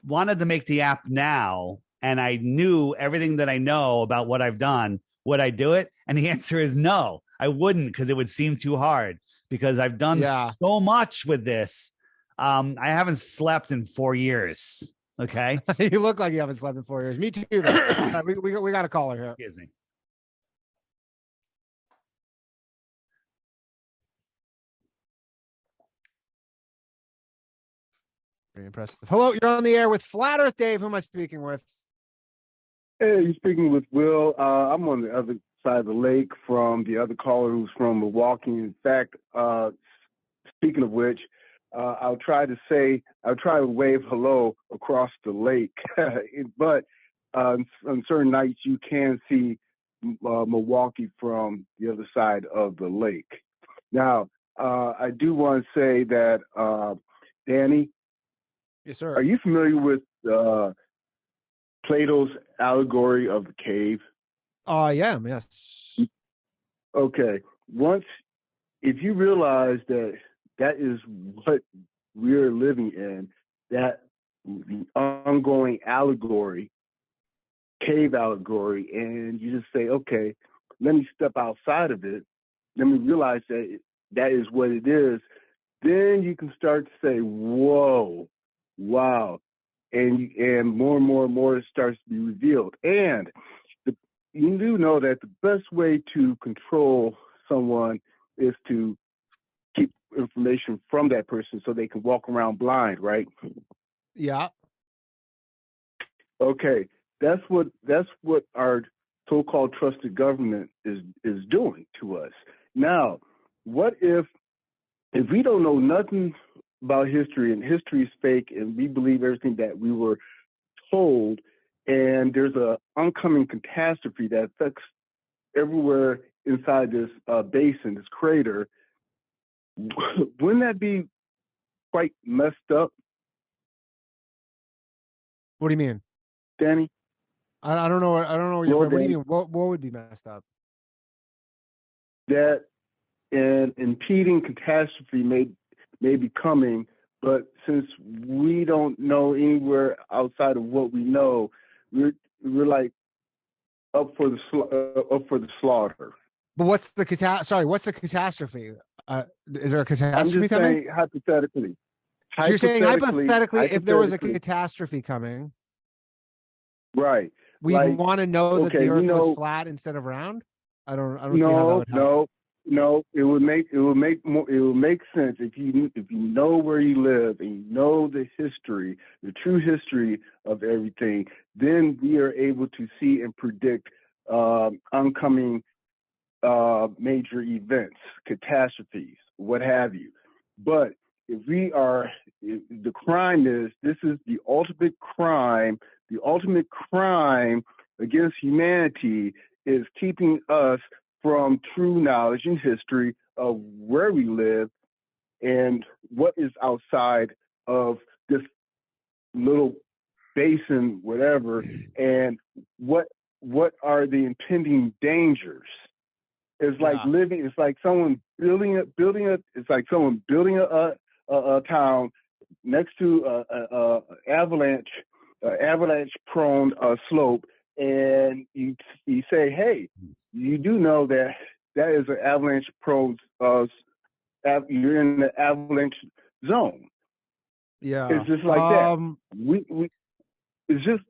B: wanted to make the app now, and I knew everything that I know about what I've done, would I do it? And the answer is no, I wouldn't, because it would seem too hard because I've done so much with this. I haven't slept in 4 years. Okay.
A: You look like you haven't slept in 4 years. Me too. We got a caller here.
B: Excuse me.
A: Very impressive. Hello, you're on the air with Flat Earth Dave. Who am I speaking with?
L: Hey, you're speaking with Will. I'm on the other side of the lake from the other caller who's from Milwaukee. In fact, speaking of which, I'll try to wave hello across the lake. But on certain nights, you can see Milwaukee from the other side of the lake. Now, I do want to say that, Danny.
A: Yes, sir.
L: Are you familiar with Plato's allegory of the cave?
A: I am, yes.
L: Okay. If you realize that is what we're living in, that ongoing allegory, cave allegory, and you just say, okay, let me step outside of it. Let me realize that is what it is. then you can start to say, whoa, wow. And more and more and more starts to be revealed. And you do know that the best way to control someone is to keep information from that person so they can walk around blind, right?
A: Yeah.
L: Okay. That's what our so-called trusted government is doing to us. Now, what if we don't know nothing about history and history is fake and we believe everything that we were told, and there's a oncoming catastrophe that affects everywhere inside this basin, this crater? Wouldn't that be quite messed up?
A: What do you mean,
L: Danny?
A: I don't know. I don't know. What do you mean? What would be messed up?
L: That an impeding catastrophe may be coming, but since we don't know anywhere outside of what we know, we're like up for the slaughter.
A: But what's the What's the catastrophe? Is there a catastrophe
L: I'm just
A: coming?
L: saying hypothetically.
A: So you're saying hypothetically, if there was a catastrophe coming,
L: right?
A: We want to know that the Earth was flat instead of round. I don't see how that would help.
L: No. It would make sense if you know where you live and you know the history, the true history of everything. Then we are able to see and predict oncoming major events, catastrophes, what have you. But if the crime is, this is the ultimate crime. The ultimate crime against humanity is keeping us from true knowledge and history of where we live and what is outside of this little basin, whatever, and what are the impending dangers. It's like living. It's like someone building it's like someone building a town next to a avalanche prone slope, and you say, hey, you do know that is an avalanche prone. You're in the avalanche zone.
A: Yeah,
L: it's just like that. It's just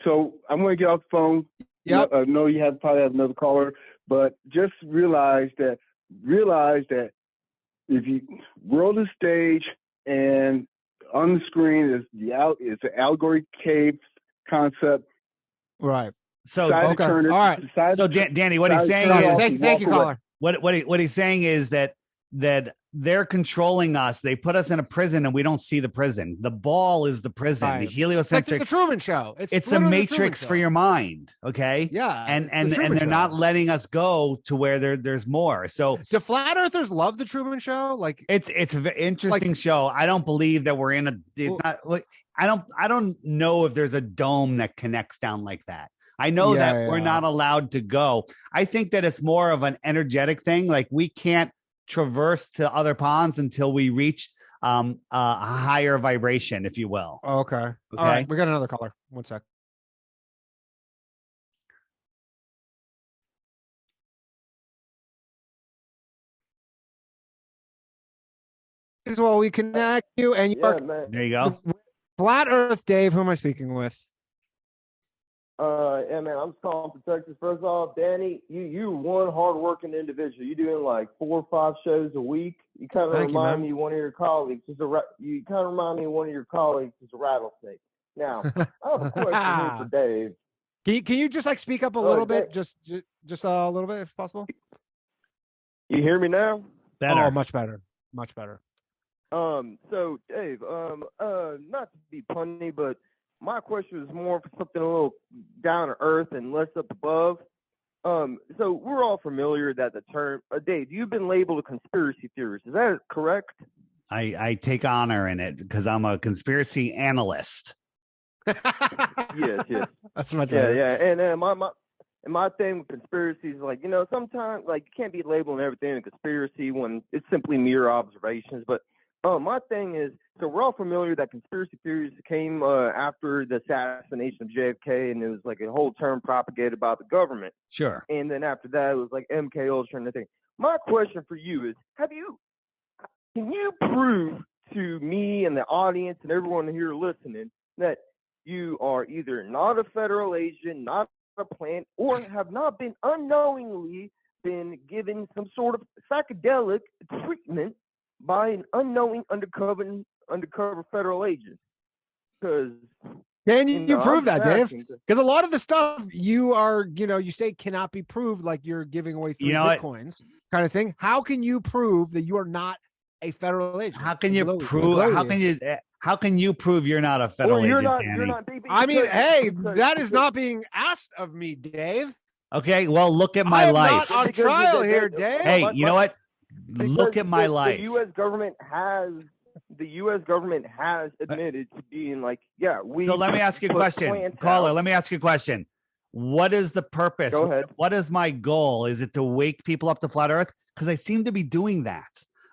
L: so I'm going to get off the phone.
A: Yep.
L: I know you probably have another caller, but just realize that if you world is stage and on the screen is it's an allegory cave concept.
A: Right.
B: So
A: okay. All right.
B: So Danny, what he's saying is,
A: thank you, caller.
B: What he's saying is that they're controlling us. They put us in a prison and we don't see the prison. The ball is the prison. Right. The heliocentric.
A: Like the Truman Show.
B: It's a matrix for your mind. Okay.
A: Yeah.
B: And they're not letting us go to where there's more. So
A: do flat earthers love the Truman Show? Like
B: it's an interesting show. I don't believe that we're in a. It's not like I don't know if there's a dome that connects down like that. I know that we're not allowed to go. I think that it's more of an energetic thing. Like we can't traverse to other ponds until we reach a higher vibration, if you will.
A: Okay. All right. We got another caller. One sec. This is while we connect you and
B: there you go.
A: Flat Earth Dave. Who am I speaking with?
M: Yeah, man, I'm calling for Texas. First off, Danny, you one hardworking individual. You're doing like 4 or 5 shows a week. You kind of remind me of one of your colleagues. You kind of remind me of one of your colleagues is a rattlesnake. Now, I have a question here for Dave.
A: Can you just like speak up a little bit, just a little bit, if possible?
M: You hear me now?
B: Better.
A: Oh, much better, much better.
M: So Dave, not to be punny, but my question is more for something a little down to earth and less up above. So we're all familiar that the term, Dave, you've been labeled a conspiracy theorist. Is that correct?
B: I take honor in it because I'm a conspiracy analyst.
M: Yes.
A: That's my
M: job. Yeah. And my thing with conspiracies is like, sometimes like you can't be labeling everything a conspiracy when it's simply mere observations. But my thing is, so we're all familiar that conspiracy theories came after the assassination of JFK, and it was like a whole term propagated by the government.
B: Sure.
M: And then after that, it was like MK Ultra and everything. My question for you is, can you prove to me and the audience and everyone here listening that you are either not a federal agent, not a plant, or have not been unknowingly been given some sort of psychedelic treatment by an unknowing undercover federal agent? Because
A: can you prove that, Dave?
M: asking.
A: Because a lot of the stuff you say cannot be proved, like you're giving away 3 bitcoins kind of thing. How can you prove that you are not a federal agent?
B: How can you prove? How can you prove you're not a federal agent, Danny?
A: I mean, hey, that is not being asked of me, Dave.
B: Okay, well, look at my life.
A: Not on trial here, Dave.
B: Hey, you know what? Look at my life.
M: The U.S. government has admitted to being like, yeah, we.
B: So let me ask you a question, caller. Let me ask you a question. What is the purpose?
M: Go ahead.
B: What is my goal? Is it to wake people up to flat Earth? Because I seem to be doing that.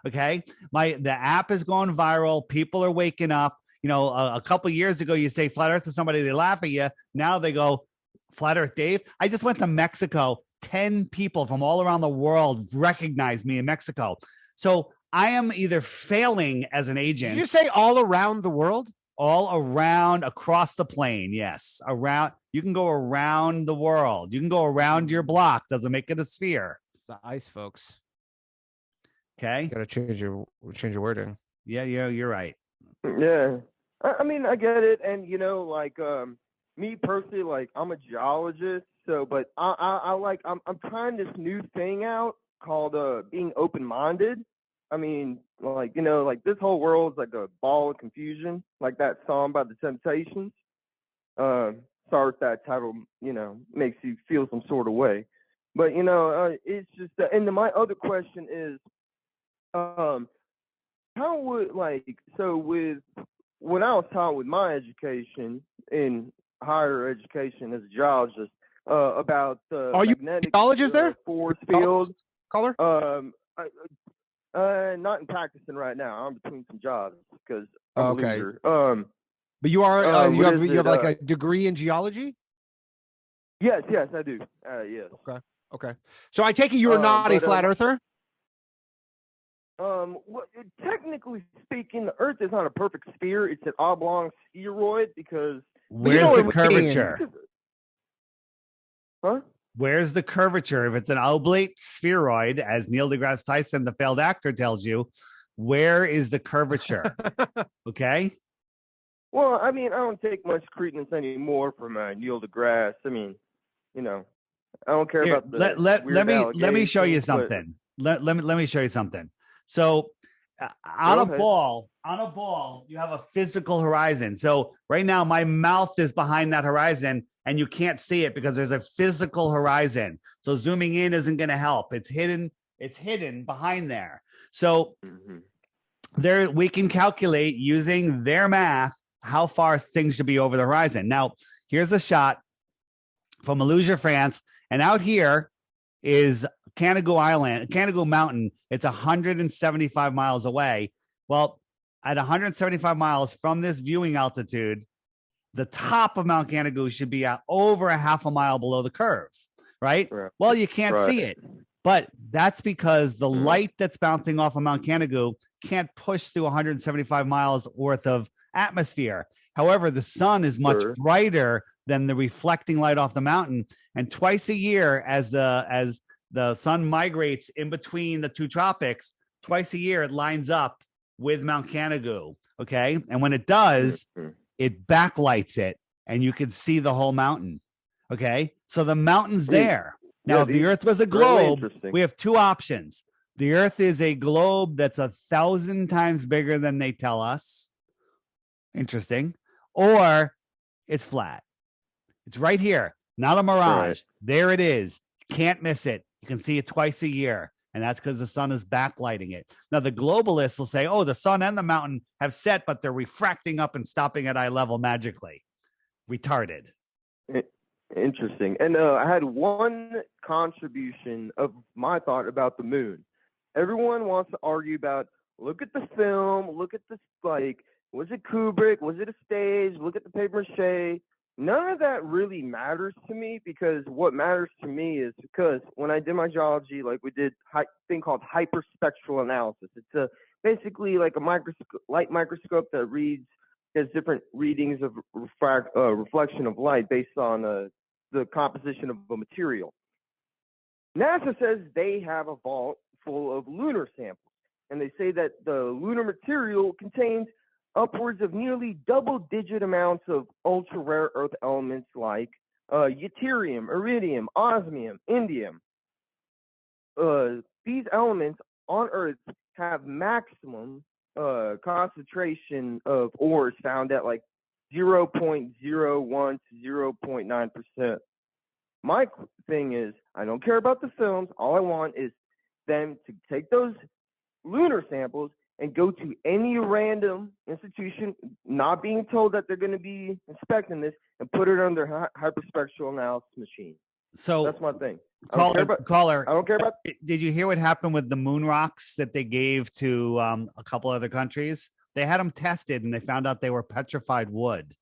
B: Okay, the app is going viral. People are waking up. You know, a couple of years ago, you say flat Earth to somebody, they laugh at you. Now they go, flat Earth, Dave. I just went to Mexico. 10 people from all around the world recognized me in Mexico. So I am either failing as an agent.
A: Did you say all around the world?
B: All around, across the plane. Yes, around. You can go around the world. You can go around your block. Doesn't make it a sphere.
A: The ice, folks.
B: Okay,
A: got to change your wording.
B: Yeah, you're right.
M: Yeah, I mean, I get it, and like me personally, like I'm a geologist, so but I'm trying this new thing out called being open-minded. I mean, like like this whole world's like a ball of confusion, like that song by the Temptations. Sorry if that title makes you feel some sort of way, but it's just and then my other question is. How would with when I was taught with my education in higher education as a geologist about the
A: are you a geologist there?
M: Force field
A: caller?
M: Not in practicing right now. I'm between some jobs because I'm a loser.
A: But you are you have like a degree in geology?
M: Yes, I do. Yes.
A: Okay. So I take it you are not a flat earther?
M: Technically speaking, the Earth is not a perfect sphere. It's an oblong spheroid because.
B: Where's the curvature?
M: Huh?
B: Where's the curvature? If it's an oblate spheroid, as Neil deGrasse Tyson, the failed actor, tells you, where is the curvature? Okay.
M: Well, I mean, I don't take much credence anymore from Neil deGrasse. I mean, I don't care about the.
B: Let me show you something. Let me show you something. So on a ball, you have a physical horizon. So right now my mouth is behind that horizon and you can't see it because there's a physical horizon. So zooming in isn't going to help. It's hidden behind there. So there we can calculate using their math how far things should be over the horizon. Now, here's a shot from Malousia, France, and out here is Canigou Mountain. It's 175 miles away. Well, at 175 miles from this viewing altitude, the top of Mount Canigou should be over a half a mile below the curve, right? Well, you can't see it, but that's because the light that's bouncing off of Mount Canigou can't push through 175 miles worth of atmosphere. However, the sun is much brighter than the reflecting light off the mountain, and twice a year, as the sun migrates in between the two tropics, twice a year it lines up with Mount Canigou. Okay. And when it does, it backlights it and you can see the whole mountain. Okay. So the mountain's there. Now, if the Earth was a globe, we have two options. The Earth is a globe that's 1,000 times bigger than they tell us. Interesting. Or it's flat. It's right here. Not a mirage. There it is. Can't miss it. You can see it twice a year, and that's because the sun is backlighting it. Now, the globalists will say, oh, the sun and the mountain have set, but they're refracting up and stopping at eye level magically. Retarded.
M: Interesting. And I had one contribution of my thought about the moon. Everyone wants to argue about, look at the film, look at this, like, was it Kubrick? Was it a stage? Look at the paper mache. None of that really matters to me, because what matters to me is because when I did my geology, like, we did a thing called hyperspectral analysis. It's basically like a light microscope that has different readings of reflection of light based on the composition of a material. NASA says they have a vault full of lunar samples, and they say that the lunar material contains upwards of nearly double-digit amounts of ultra-rare earth elements like yttrium, iridium, osmium, indium. These elements on Earth have maximum concentration of ores found at like 0.01 to 0.9%. My thing is, I don't care about the films. All I want is them to take those lunar samples and go to any random institution, not being told that they're going to be inspecting this, and put it on their hyperspectral analysis machine.
B: So
M: that's my thing.
B: Caller,
M: I don't care about.
B: Did you hear what happened with the moon rocks that they gave to a couple other countries? They had them tested, and they found out they were petrified wood.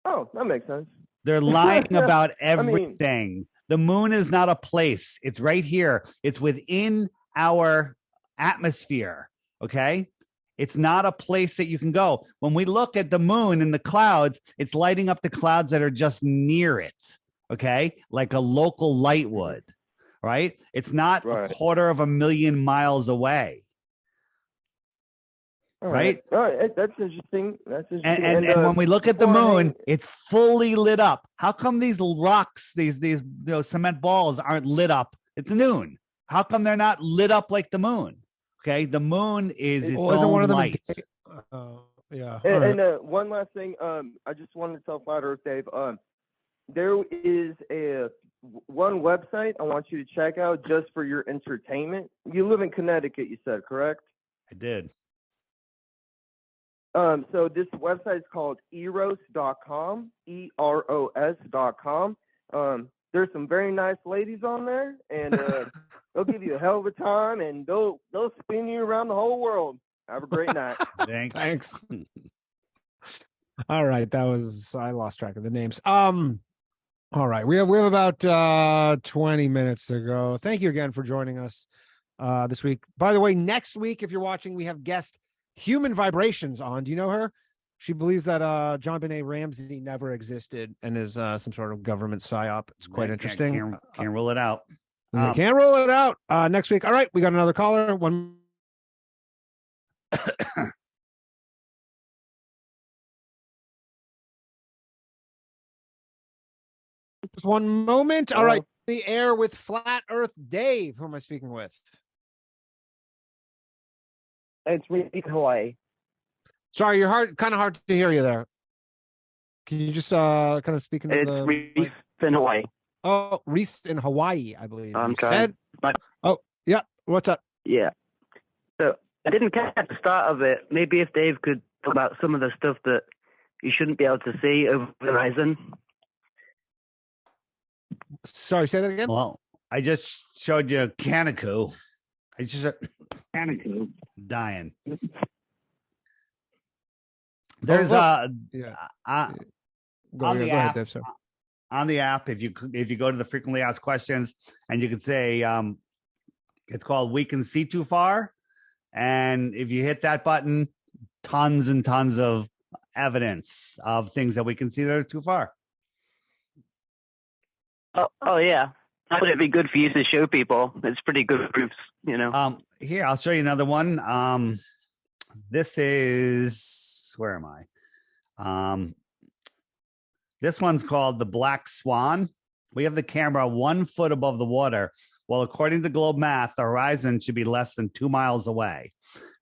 M: Oh, that makes sense.
B: They're lying about everything. The moon is not a place. It's right here. It's within our atmosphere. Okay. It's not a place that you can go. When we look at the moon in the clouds, it's lighting up the clouds that are just near it. Okay. Like a local light would, right? It's not a 250,000 miles away. Right.
M: All right. That's interesting.
B: And when we look at the moon, it's fully lit up. How come these rocks, these cement balls aren't lit up? It's noon. How come they're not lit up like the moon? Okay, the moon is its own light.
A: Yeah.
M: And one last thing, I just wanted to tell Flat Earth Dave, there is one website I want you to check out just for your entertainment. You live in Connecticut, you said, correct?
B: I did.
M: So this website is called eros.com, EROS.com. There's some very nice ladies on there, and they'll give you a hell of a time, and they'll spin you around the whole world. Have a great night.
A: Thanks. All right, I lost track of the names. All right, we have about 20 minutes to go. Thank you again for joining us this week. By the way, next week, if you're watching, we have guest Human Vibrations on. Do you know her? She believes that John Benet Ramsey never existed and is some sort of government psyop. It's quite interesting.
B: Can't rule it out.
A: Can't rule it out. Next week. All right, we got another caller. Just one moment. All right, the air with Flat Earth Dave. Who am I speaking with?
N: It's Reese Hawaii.
A: Sorry, you're kind of hard to hear you there. Can you just kind of speak into
N: the... It's Reese in Hawaii.
A: Oh, Reese in Hawaii, I believe.
N: I'm sorry.
A: Oh, yeah. What's up?
N: Yeah. So I didn't catch the start of it. Maybe if Dave could talk about some of the stuff that you shouldn't be able to see over the horizon.
A: Sorry, say that again.
B: Well, I just showed you Kaneko. I just
N: Kaneko
B: dying. There's on the app.
A: Dave,
B: on the app, if you go to the frequently asked questions, and you can say it's called "We Can See Too Far," and if you hit that button, tons and tons of evidence of things that we can see that are too far.
N: Oh yeah. How would it be good for you to show people? It's pretty good proofs, you know.
B: Here, I'll show you another one. This is, where am I? This one's called the Black Swan. We have the camera 1 foot above the water. Well, according to Globe Math, the horizon should be less than 2 miles away,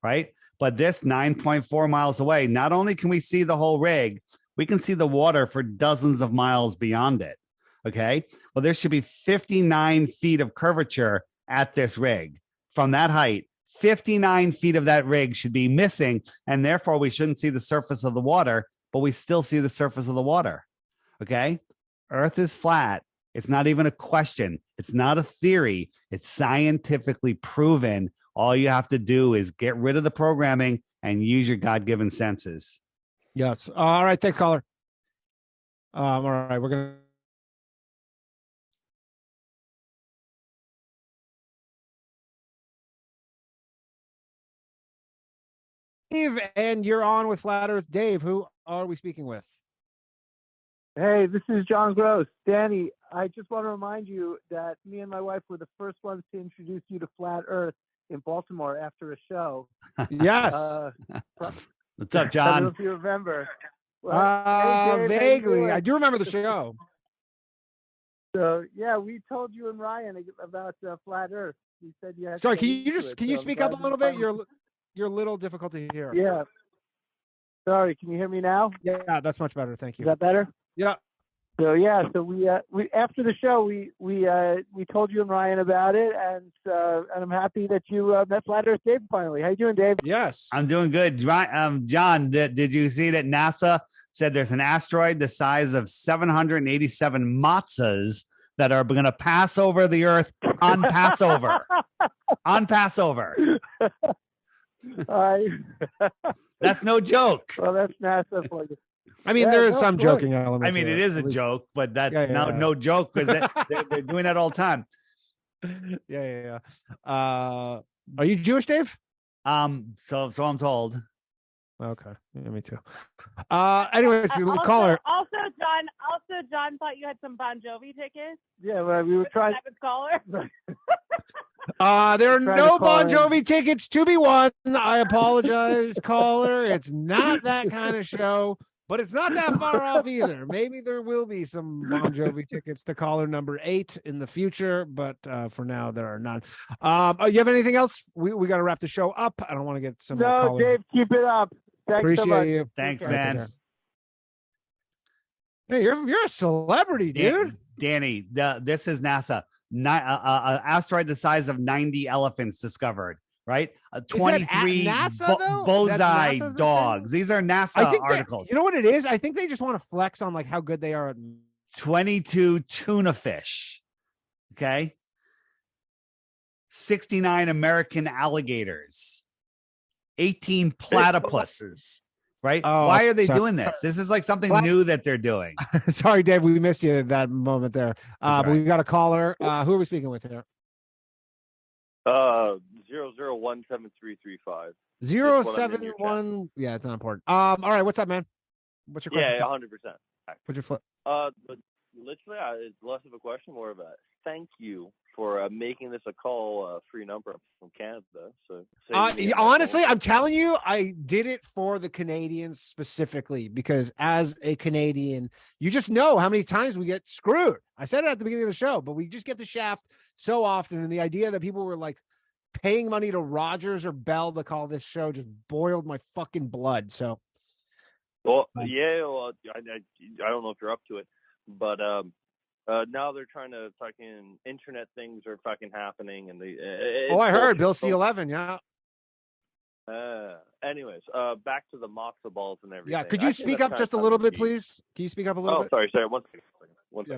B: right? But this 9.4 miles away, not only can we see the whole rig, we can see the water for dozens of miles beyond it. Okay. Well, there should be 59 feet of curvature at this rig. From that height, 59 feet of that rig should be missing, and therefore we shouldn't see the surface of the water, but we still see the surface of the water. Okay. Earth is flat. It's not even a question. It's not a theory. It's scientifically proven All you have to do is get rid of the programming and use your God-given senses.
A: Yes. All right. Thanks, caller. All right. We're going to. Dave, and you're on with Flat Earth Dave. Who are we speaking with?
O: Hey, this is John Gross. Danny, I just want to remind you that me and my wife were the first ones to introduce you to Flat Earth in Baltimore after a show.
A: Yes.
B: What's up, John?
O: I don't know if you remember. Well, hey, Dave,
A: vaguely. I do remember the show.
O: So, yeah, we told you and Ryan about Flat Earth. You said you had.
A: Sorry,
O: to
A: can you speak up a little bit? You're a little difficult to hear.
O: Yeah. Sorry, can you hear me now?
A: Yeah, that's much better. Thank you.
O: Is that better?
A: Yeah.
O: So we after the show we told you and Ryan about it, and I'm happy that you met Flat Earth Dave finally. How you doing, Dave?
A: Yes,
B: I'm doing good. John, did you see that NASA said there's an asteroid the size of 787 matzahs that are going to pass over the Earth on Passover? On Passover. That's no joke.
O: Well, that's NASA for you.
A: I mean, there is some joking element.
B: I mean, it is a joke, but that's no joke because they're doing that all the time.
A: Yeah. Are you Jewish, Dave?
B: So I'm told.
A: Okay, yeah, me too. Anyways, caller.
P: Also, John thought you had some Bon Jovi tickets.
O: Yeah, well, we were trying.
P: Caller.
A: There are no Bon Jovi tickets to be won. I apologize, caller. It's not that kind of show, but it's not that far off either. Maybe there will be some Bon Jovi tickets to caller number 8 in the future, but for now there are none. You have anything else? We got to wrap the show up. I don't want to get some.
O: No, Dave, keep it up. Thanks
A: Appreciate
O: so much.
A: you.
B: Thanks, man.
A: Hey, you're a celebrity, dude.
B: Danny, this is NASA. Asteroid the size of 90 elephants discovered. Right, 23 bullseye dogs. These are NASA articles.
A: You know what it is? I think they just want to flex on like how good they are at
B: 22 tuna fish. Okay, 69 American alligators, 18 platypuses. Right? Why are they doing this? This is like something new that they're doing.
A: Sorry, Dave, we missed you at that moment there. But we got a caller. Who are we speaking with here?
Q: 0017335.
A: 071. Yeah, it's not important. All right, what's up, man? What's your question?
Q: Yeah, 100%.
A: What's your flip?
Q: But literally, it's less of a question, more of a thank you for making this a call free number from Canada. So
A: honestly, I'm telling you, I did it for the Canadians specifically because as a Canadian, you just know how many times we get screwed. I said it at the beginning of the show, but we just get the shaft so often. And the idea that people were like paying money to Rogers or Bell to call this show just boiled my fucking blood. So,
Q: I don't know if you're up to it, but now they're trying to fucking internet things are fucking happening, and
A: I heard Bill C-11, yeah.
Q: Anyways, back to the matzo balls and everything.
A: Yeah, could you speak up just a little bit, please? Can you speak up a little bit?
Q: Sorry. One second.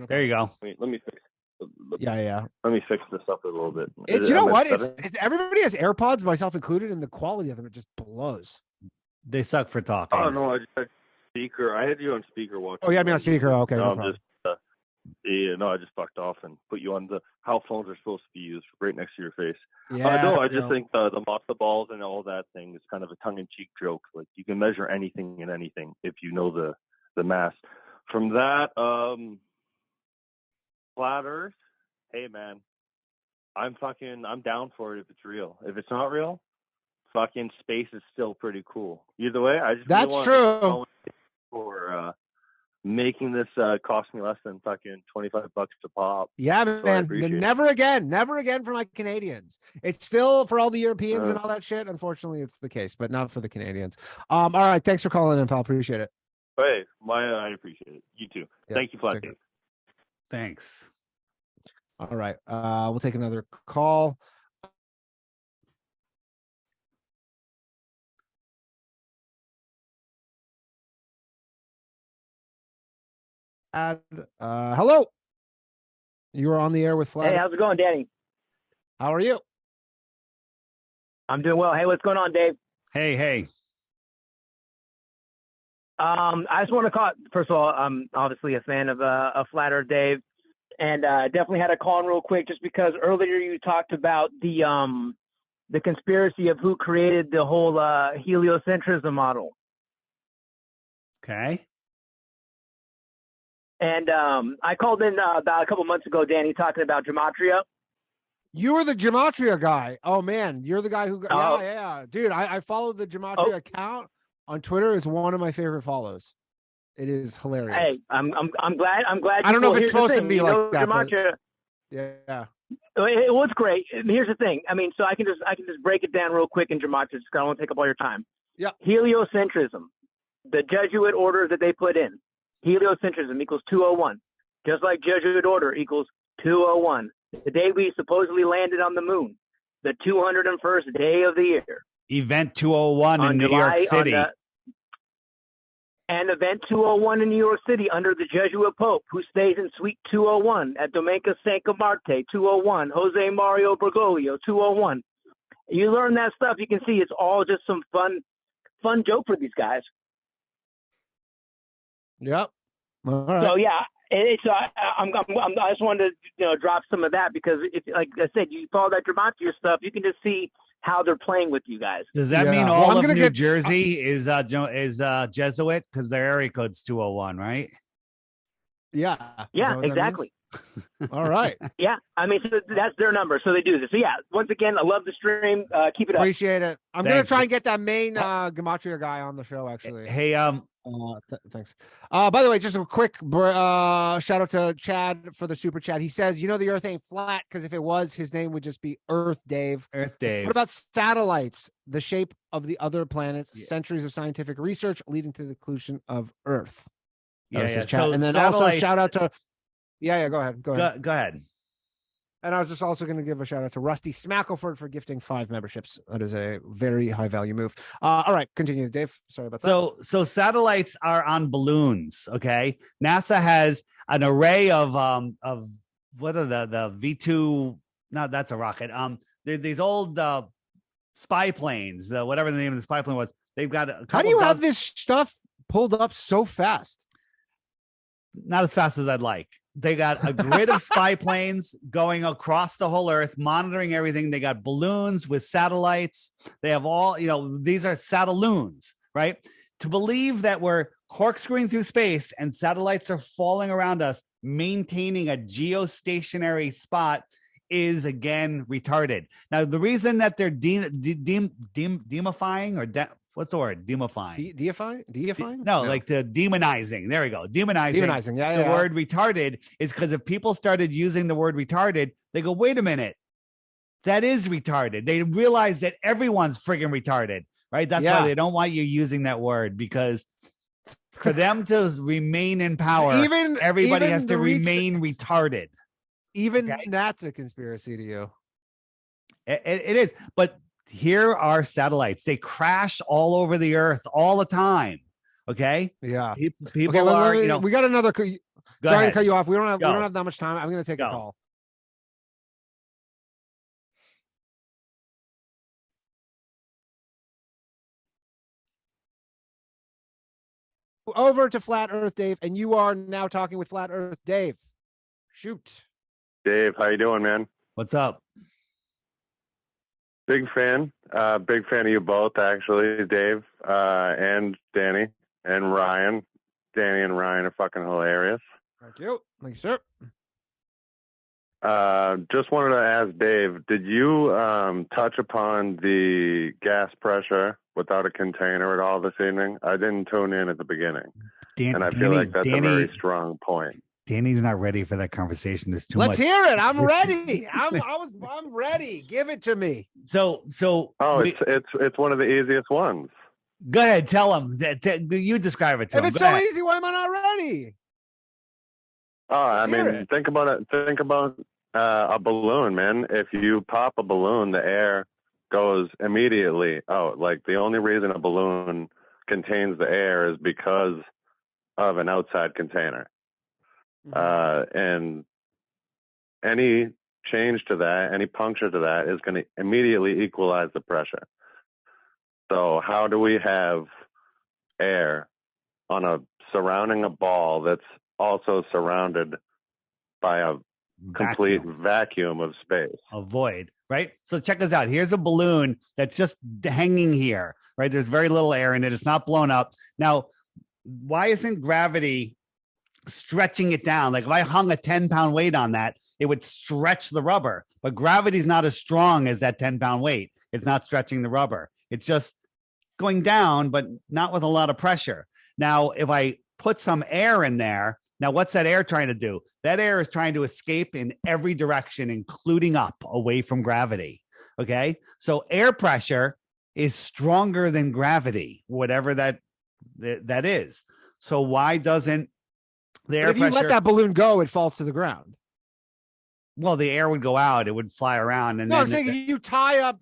B: There you go.
Q: Let me fix.
A: Yeah.
Q: Let me fix this up a little bit.
A: You know what? It's everybody has AirPods, myself included, and the quality of them, it just blows.
B: They suck for talking.
Q: Oh no, I just had speaker. I had you on speaker watching.
A: Oh, you had me on speaker. Okay,
Q: no,
A: no
Q: I'm just. I just fucked off and put you on how phones are supposed to be used right next to your face.
A: Yeah,
Q: I just think the matzo balls and all that thing is kind of a tongue-in-cheek joke. Like you can measure anything in anything if you know the mass. From that, flat Earth. Hey man, I'm down for it if it's real. If it's not real, fucking space is still pretty cool. Either way, I just
A: that's true.
Q: For making this cost me less than fucking $25 to pop.
A: Yeah,
Q: so
A: man. Never again for my Canadians. It's still for all the Europeans and all that shit. Unfortunately, it's the case, but not for the Canadians. All right, thanks for calling in, pal. Appreciate it.
Q: Hey, I appreciate it. You too. Yeah, thank you, Flat Dave.
B: Thanks.
A: All right, we'll take another call. Hello. You are on the air with Flat.
R: Hey, how's it going, Danny?
A: How are you?
R: I'm doing well. Hey, what's going on, Dave?
B: Hey.
R: I just want to call. First of all, I'm obviously a fan of Flat Earth, Dave, and definitely had to call in real quick just because earlier you talked about the conspiracy of who created the whole heliocentrism model.
B: Okay.
R: And I called in about a couple months ago, Danny, talking about gematria.
A: You were the gematria guy. Oh man, you're the guy who.
R: Oh.
A: Yeah, dude. I follow the gematria account on Twitter. Is one of my favorite follows. It is hilarious.
R: Hey, I'm glad.
A: I don't know if it's supposed to be like that.
R: Gematria.
A: Yeah.
R: It was great. Here's the thing. I mean, so I can just break it down real quick in gematria. Just 'cause I don't want to take up all your time.
A: Yeah.
R: Heliocentrism, the Jesuit order that they put in. Heliocentrism equals 201. Just like Jesuit order equals 201. The day we supposedly landed on the moon, the 201st day of the year.
B: Event 201 in New York City.
R: And Event 201 in New York City under the Jesuit Pope, who stays in Suite 201 at Domenica Santa Marte, 201, Jose Mario Bergoglio, 201. You learn that stuff, you can see it's all just some fun joke for these guys.
A: Yep. All right.
R: So yeah, I just wanted to drop some of that because if, like I said, you follow that gematria stuff, you can just see how they're playing with you guys.
B: Does that mean all of New Jersey is Jesuit because their area code's 201, right?
A: Yeah.
R: Yeah, exactly.
A: All right.
R: Yeah, I mean, so that's their number, so they do this. So yeah, once again, I love the stream. Keep it up.
A: Appreciate it. I'm gonna try and get that main gematria guy on the show. Actually.
B: Hey,
A: thanks. By the way, just a quick shout out to Chad for the super chat. He says, the Earth ain't flat because if it was, his name would just be Earth Dave.
B: Earth Dave.
A: What about satellites? The shape of the other planets. Centuries of scientific research leading to the conclusion of Earth.
B: Yeah.
A: So and then also shout out to. Yeah. Go ahead. Go ahead. And I was just also going to give a shout out to Rusty Smackleford for gifting 5 memberships. That is a very high value move. All right, continue, Dave. Sorry about that.
B: So satellites are on balloons. Okay, NASA has an array of what are the V2? No, that's a rocket. These old spy planes. Whatever the name of the spy plane was. They've got a.
A: How do you have this stuff pulled up so fast?
B: Not as fast as I'd like. They got a grid of spy planes going across the whole Earth, monitoring everything. They got balloons with satellites. They have all, these are satelloons, right? To believe that we're corkscrewing through space and satellites are falling around us, maintaining a geostationary spot is, again, retarded. Now, the reason that they're demifying or what's the word? Demifying.
A: Deifying?
B: No, like the demonizing. There we go. Demonizing.
A: Yeah.
B: The word retarded is because if people started using the word retarded, they go, wait a minute. That is retarded. They realize that everyone's friggin' retarded, right? That's why they don't want you using that word, because for them to remain in power, everybody has to remain retarded.
A: Even that's a conspiracy to you.
B: It is. But here are satellites. They crash all over the Earth all the time. Okay.
A: Yeah.
B: People are.
A: We got another. Sorry to cut you off. We don't have that much time. I'm going to take a call. Over to Flat Earth Dave, and you are now talking with Flat Earth Dave. Shoot.
S: Dave, how you doing, man?
B: What's up?
S: Big fan of you both, actually, Dave, and Danny and Ryan. Danny and Ryan are fucking hilarious.
A: Thank you, sir.
S: Just wanted to ask Dave, did you touch upon the gas pressure without a container at all this evening? I didn't tune in at the beginning, and I feel like that's a very strong point.
B: Danny's not ready for that conversation. There's too
A: much.
B: Let's
A: hear it. I'm ready. I'm ready. Give it to me.
S: It's one of the easiest ones.
B: Go ahead, tell him. You describe it to him.
A: If it's so easy, why am I not ready?
S: I mean, think about it. Think about a balloon, man. If you pop a balloon, the air goes immediately out. Like, the only reason a balloon contains the air is because of an outside container. And any change to that, any puncture to that is going to immediately equalize the pressure. So how do we have air on a surrounding a ball that's also surrounded by a complete vacuum of space?
B: A void, right? So check this out. Here's a balloon that's just hanging here, right? There's very little air in it. It's not blown up. Now, why isn't gravity stretching it down? Like if I hung a 10-pound weight on that, it would stretch the rubber. But gravity's not as strong as that 10-pound weight. It's not stretching the rubber. It's just going down, but not with a lot of pressure. Now, if I put some air in there, now what's that air trying to do? That air is trying to escape in every direction, including up away from gravity. Okay. So air pressure is stronger than gravity, whatever that is. So why doesn't the air
A: if you let that balloon go, it falls to the ground.
B: Well, the air would go out. It would fly around. And
A: no, I'm saying you tie a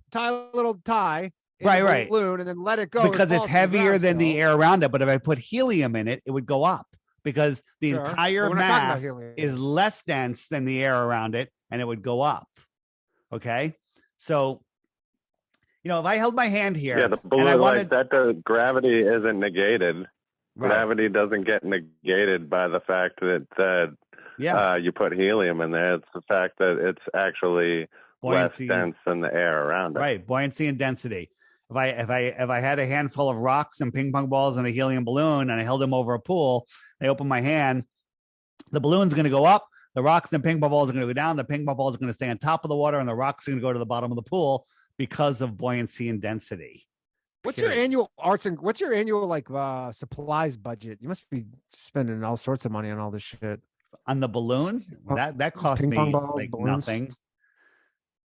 A: little tie in the balloon and then let it go.
B: Because it's heavier than the air around it. But if I put helium in it, it would go up because the entire mass is less dense than the air around it, and it would go up. Okay. So, if I held my hand here.
S: Yeah, the balloon, gravity isn't negated. Right. Gravity doesn't get negated by the fact that you put helium in there. It's the fact that it's actually buoyancy, less dense than the air around it.
B: Right, buoyancy and density. If I had a handful of rocks and ping pong balls and a helium balloon and I held them over a pool, I open my hand, the balloon's going to go up. The rocks and the ping pong balls are going to go down. The ping pong balls are going to stay on top of the water, and the rocks are going to go to the bottom of the pool because of buoyancy and density.
A: What's your annual supplies budget? You must be spending all sorts of money on all this shit.
B: On the balloon? That cost me like nothing.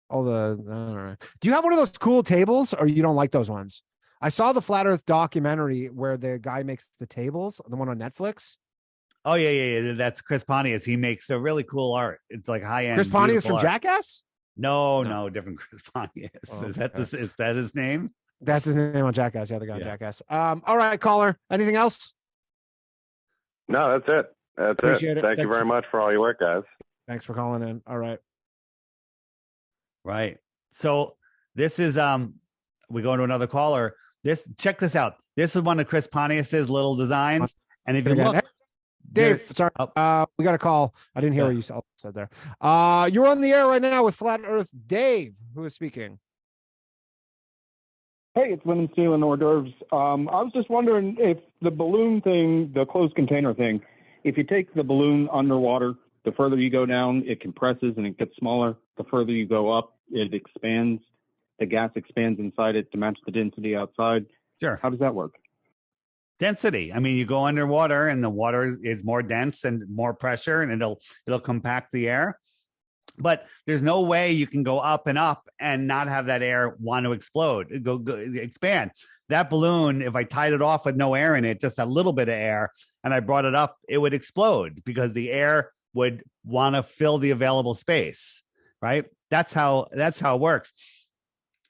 A: All the I don't know. Do you have one of those cool tables, or you don't like those ones? I saw the Flat Earth documentary where the guy makes the tables, the one on Netflix.
B: Oh yeah. That's Chris Pontius. He makes a really cool art. It's like high end.
A: Chris Pontius from Jackass?
B: No, different Chris Pontius. Oh, is that his name?
A: That's his name on Jackass. Yeah, the guy on Jackass. All right, caller. Anything else?
S: No, that's it.
A: Appreciate it.
S: Thank you very much for all your work, guys.
A: Thanks for calling in. All right.
B: Right. So this is we go into another caller. Check this out. This is one of Chris Pontius's little designs. And if you look,
A: Dave, sorry, we got a call. I didn't hear what you said there. You're on the air right now with Flat Earth Dave, who is speaking.
T: Hey, it's Lemon Steele and hors d'oeuvres. I was just wondering if the balloon thing, the closed container thing, if you take the balloon underwater, the further you go down, it compresses and it gets smaller. The further you go up, it expands. The gas expands inside it to match the density outside.
B: Sure.
T: How does that work?
B: Density. I mean, you go underwater and the water is more dense and more pressure, and it'll compact the air. But there's no way you can go up and not have that air want to explode, go expand. That balloon, if I tied it off with no air in it, just a little bit of air, and I brought it up, it would explode because the air would want to fill the available space, right? That's how it works.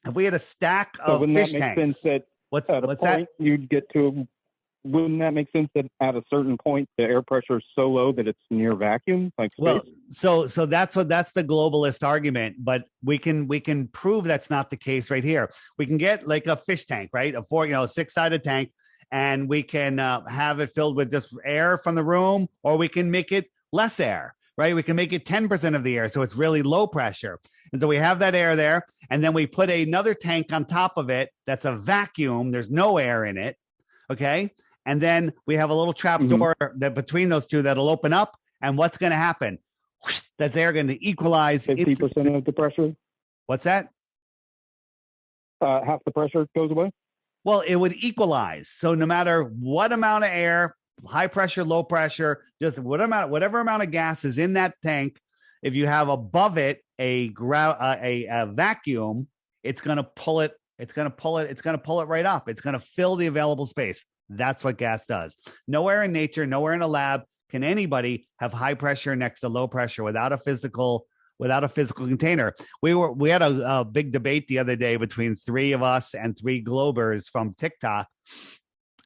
B: If we had a stack of fish tanks, what's that?
T: You'd get to. Wouldn't that make sense that at a certain point the air pressure is so low that it's near vacuum, like space?
B: Well, so that's the globalist argument, but we can prove that's not the case right here. We can get like a fish tank, right? A 6-sided tank, and we can have it filled with just air from the room, or we can make it less air, right? We can make it 10% of the air, so it's really low pressure. And so we have that air there, and then we put another tank on top of it that's a vacuum. There's no air in it, okay? And then we have a little trap door that between those two that'll open up. And what's going to happen? Whoosh, that they're going to equalize
T: 50% of the pressure.
B: What's that?
T: Half the pressure goes away.
B: Well, it would equalize. So no matter what amount of air, high pressure, low pressure, just whatever amount of gas is in that tank, if you have above it a vacuum, it's going to pull it. It's going to pull it right up. It's going to fill the available space. That's what gas does. Nowhere in nature, nowhere in a lab can anybody have high pressure next to low pressure without a physical container. We had a big debate the other day between 3 of us and 3 Globers from TikTok.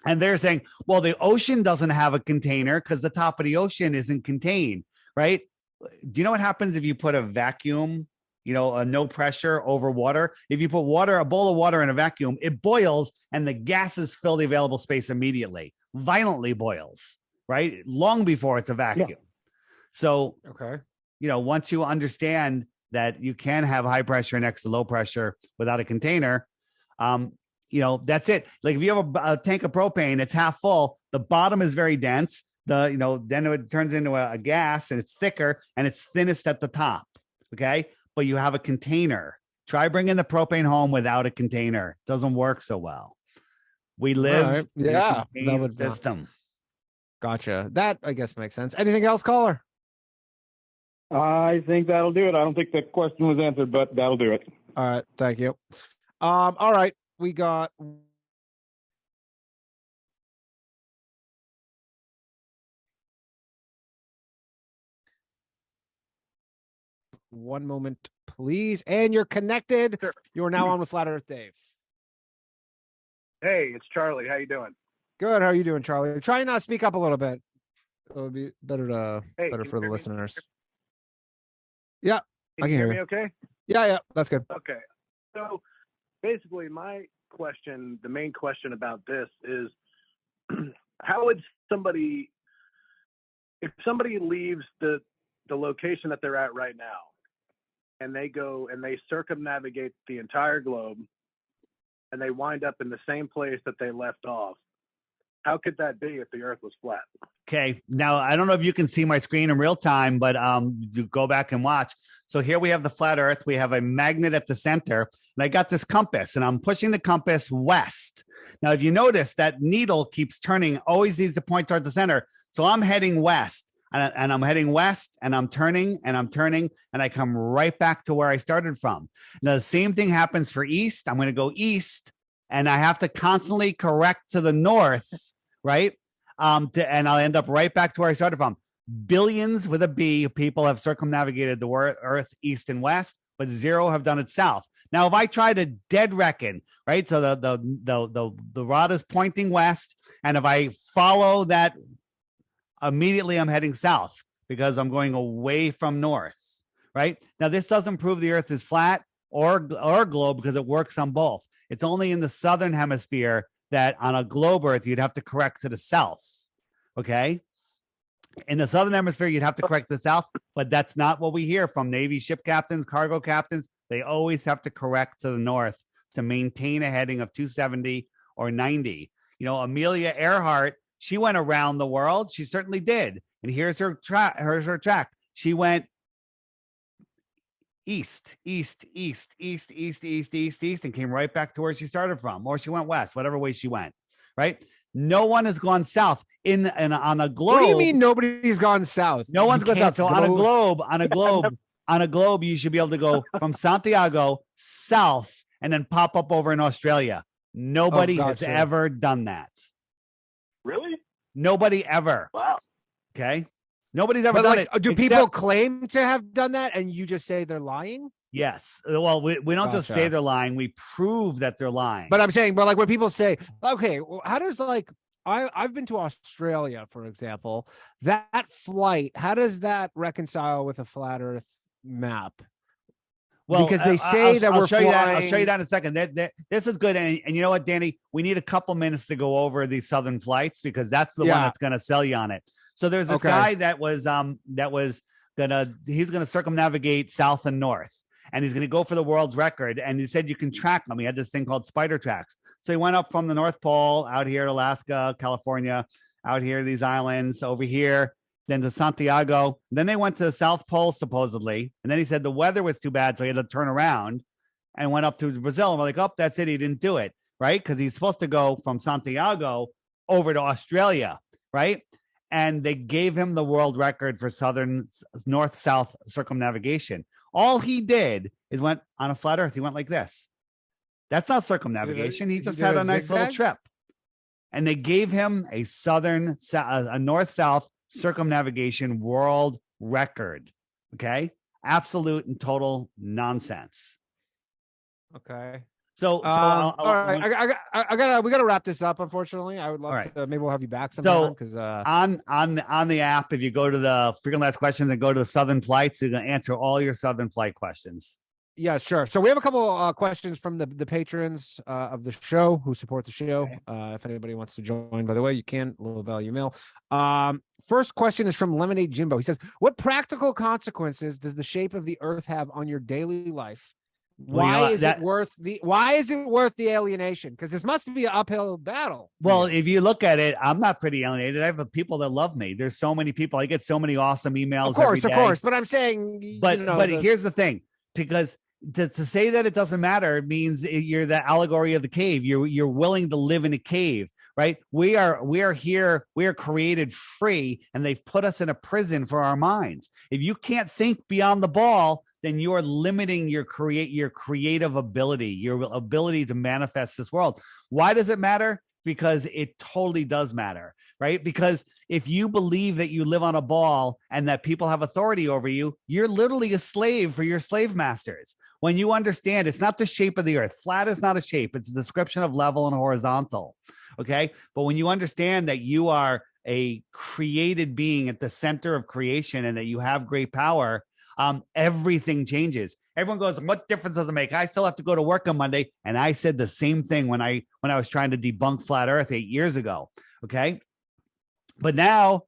B: And they're saying, well, the ocean doesn't have a container because the top of the ocean isn't contained, right? do you know what happens if you put a vacuum, a no pressure over water? If you put a bowl of water in a vacuum, it boils and the gases fill the available space immediately, violently boils, right? Long before it's a vacuum. Yeah. So,
A: okay.
B: Once you understand that you can have high pressure next to low pressure without a container, that's it. Like if you have a tank of propane, it's half full. The bottom is very dense. Then it turns into a gas and it's thicker and it's thinnest at the top. Okay. But you have a container. Try bringing the propane home without a container. It doesn't work so well. We live in a contained system.
A: Gotcha. That I guess makes sense. Anything else, caller?
T: I think that'll do it. I don't think the question was answered, but that'll do it.
A: All right. Thank you. All right. We got one moment, please. And you're connected. Sure. You are now on with Flat Earth Dave.
U: Hey, it's Charlie. How you doing?
A: Good. How are you doing, Charlie? Try and speak up a little bit. It would be better for the listeners. Yeah,
U: I can hear me okay?
A: Yeah, that's good.
U: Okay. So basically my question, the main question about this is how would somebody, if somebody leaves the location that they're at right now and they go and they circumnavigate the entire globe and they wind up in the same place that they left off, how could that be if the earth was flat?
B: Okay. Now, I don't know if you can see my screen in real time, but you go back and watch. So here we have the flat earth. We have a magnet at the center, and I got this compass, and I'm pushing the compass west. Now, if you notice, that needle keeps turning, always needs to point towards the center. So I'm heading west, and I'm heading west, and I'm turning, and I come right back to where I started from. Now, the same thing happens for east. I'm going to go east, and I have to constantly correct to the north, right? And I'll end up right back to where I started from. Billions with a B of people have circumnavigated the earth east and west, but 0 have done it south. Now, if I try to dead reckon, right? So the rod is pointing west, and if I follow that, immediately I'm heading south because I'm going away from north, right? Now, this doesn't prove the earth is flat or globe because it works on both. It's only in the southern hemisphere that on a globe earth, you'd have to correct to the south. Okay. In the southern hemisphere, you'd have to correct the south, but that's not what we hear from Navy ship captains, cargo captains. They always have to correct to the north to maintain a heading of 270 or 90. Amelia Earhart, she went around the world. She certainly did. And here's her track. She went east, and came right back to where she started from, or she went west, whatever way she went, right? No one has gone south on a globe.
A: What do you mean nobody's gone south?
B: No one's gone south. So on a globe, you should be able to go from Santiago south and then pop up over in Australia. Nobody has ever done that.
U: Really?
B: Nobody ever.
U: Wow.
B: Okay. Nobody's ever done it.
A: Do people claim to have done that and you just say they're lying?
B: Yes. Well, we don't just say they're lying. We prove that they're lying.
A: But I'm saying, when people say, okay, well, how does I've been to Australia, for example, that flight, how does that reconcile with a flat earth map? Well, because they say I'll show you that.
B: I'll show you that in a second. This is good. And you know what, Danny? We need a couple minutes to go over these southern flights because that's the one that's going to sell you on it. So there's this guy that was gonna circumnavigate south and north, and he's gonna go for the world's record. And he said you can track him. He had this thing called spider tracks. So he went up from the North Pole out here, Alaska, California, out here, these islands over here, then to Santiago. Then they went to the South Pole supposedly, and then he said the weather was too bad, so he had to turn around and went up to Brazil. And we're like, oh, that's it. He didn't do it, right? Because he's supposed to go from Santiago over to Australia, right? And they gave him the world record for southern north-south circumnavigation. All he did is went on a flat earth. He went like this. That's not circumnavigation. He just had a nice little trip. And they gave him a north-south circumnavigation world record. Okay? Absolute and total nonsense.
A: Okay.
B: So,
A: all right, we gotta wrap this up. Unfortunately, I would love to. Maybe we'll have you back sometime. Because
B: on the app, if you go to the frequently asked questions and go to the Southern Flights, you're gonna answer all your Southern Flight questions.
A: Yeah, sure. So we have a couple questions from the patrons of the show who support the show. Okay. If anybody wants to join, by the way, you can. Low value mail. First question is from Lemonade Jimbo. He says, "What practical consequences does the shape of the Earth have on your daily life? Why is it worth the alienation? Because this must be an uphill battle."
B: Well, if you look at it, I'm not pretty alienated. I have people that love me. There's so many people. I get so many awesome emails.
A: Of course. But I'm saying,
B: but here's the thing, because to say that it doesn't matter means you're the allegory of the cave. You're willing to live in a cave, right? We are here. We are created free, and they've put us in a prison for our minds. If you can't think beyond the ball, then you're limiting your creative ability, your ability to manifest this world. Why does it matter? Because it totally does matter, right? Because if you believe that you live on a ball and that people have authority over you, you're literally a slave for your slave masters. When you understand it's not the shape of the Earth, flat is not a shape, it's a description of level and horizontal, okay? But when you understand that you are a created being at the center of creation and that you have great power, everything changes. Everyone goes, what difference does it make? I still have to go to work on Monday. And I said the same thing when I was trying to debunk flat Earth 8 years ago. Okay. But now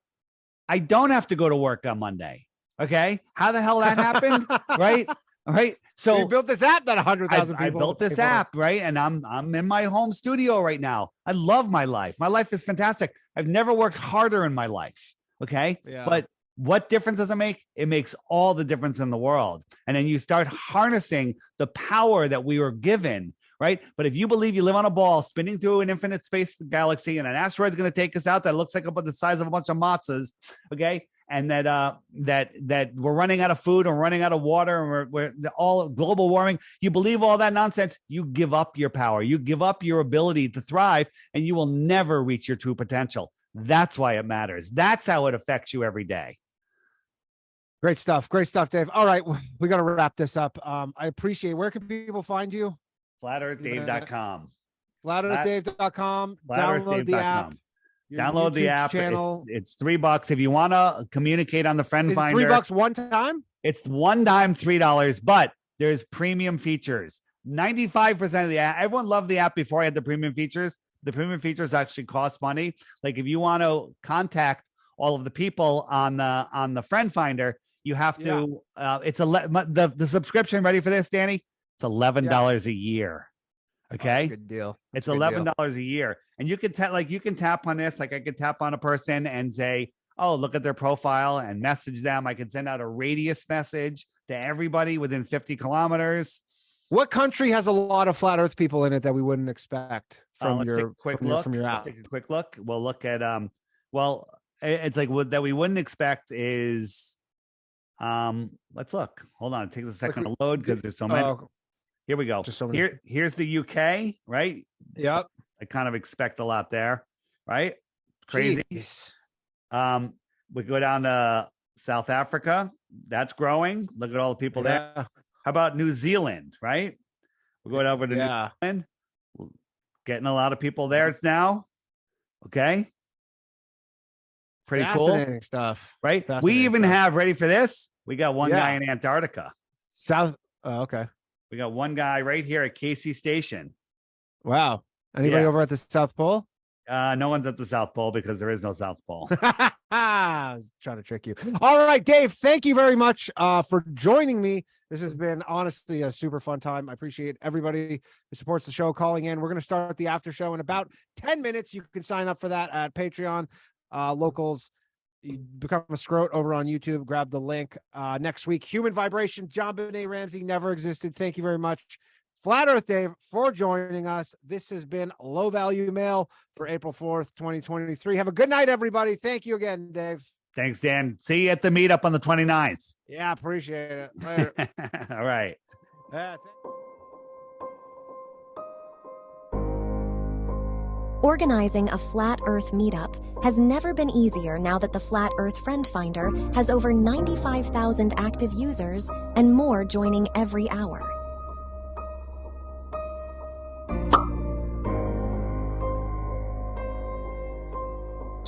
B: I don't have to go to work on Monday. Okay. How the hell that happened? Right. All right. So
A: you built this app that 100,000 people.
B: I built this app, right? And I'm in my home studio right now. I love my life. My life is fantastic. I've never worked harder in my life. Okay.
A: Yeah.
B: But what difference does it make? It makes all the difference in the world. And then you start harnessing the power that we were given, right? But if you believe you live on a ball spinning through an infinite space galaxy and an asteroid is going to take us out that looks like about the size of a bunch of matzahs, okay? And that we're running out of food and running out of water and we're all global warming, you believe all that nonsense, you give up your power. You give up your ability to thrive and you will never reach your true potential. That's why it matters. That's how it affects you every day.
A: Great stuff, Dave. All right, we got to wrap this up. I appreciate. Where can people find you?
B: FlatEarthDave.com.
A: FlatEarthDave.com. Download the app.
B: Download the app. Channel. It's $3 if you want to communicate on the friend finder.
A: $3 one time.
B: It's one time $3, but there's premium features. 95% of the app. Everyone loved the app before I had the premium features. The premium features actually cost money. Like if you want to contact all of the people on the friend finder, you have to. It's the subscription. Ready for this, Danny? It's $11 a year. Okay,
A: good deal.
B: It's $11 a year, and you can tap on this. Like I could tap on a person and say, "Oh, look at their profile," and message them. I could send out a radius message to everybody within 50 kilometers.
A: What country has a lot of flat Earth people in it that we wouldn't expect from your app?
B: Take a quick look. We'll look at it's like what that we wouldn't expect is let's look. Hold on, it takes a second to load because there's so many. Here we go. Just so many. Here's the UK, right?
A: Yep.
B: I kind of expect a lot there, right? Crazy.
A: Jeez.
B: We go down to South Africa. That's growing. Look at all the people there. How about New Zealand, right? We're going over to New Zealand. Getting a lot of people there now. Okay. Pretty
A: Fascinating stuff.
B: Right? We even have, ready for this? We got one guy in Antarctica.
A: Okay.
B: We got one guy right here at Casey Station.
A: Wow. Anybody over at the South Pole?
B: No one's at the South Pole because there is no South Pole.
A: I was trying to trick you. All right, Dave, thank you very much for joining me. This has been honestly a super fun time. I appreciate everybody who supports the show calling in. We're going to start the after show in about 10 minutes. You can sign up for that at Patreon. Locals, you become a scrote over on YouTube. Grab the link. Next week, Human Vibration, John Benet Ramsey, never existed. Thank you very much, Flat Earth Dave, for joining us. This has been Low Value Mail for April 4th, 2023. Have a good night, everybody. Thank you again, Dave.
B: Thanks, Dan. See you at the meetup on the 29th.
A: Yeah, appreciate it. Later.
B: All right.
C: Organizing a Flat Earth meetup has never been easier now that the Flat Earth Friend Finder has over 95,000 active users and more joining every hour.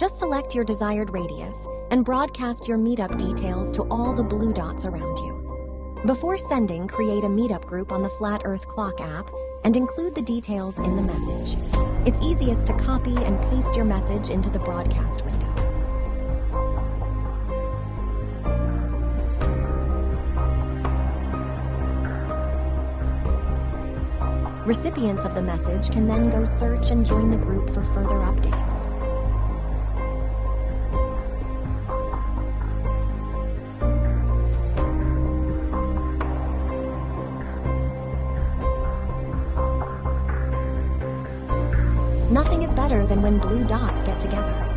C: Just select your desired radius and broadcast your meetup details to all the blue dots around you. Before sending, create a meetup group on the Flat Earth Clock app and include the details in the message. It's easiest to copy and paste your message into the broadcast window. Recipients of the message can then go search and join the group for further updates. Nothing is better than when blue dots get together.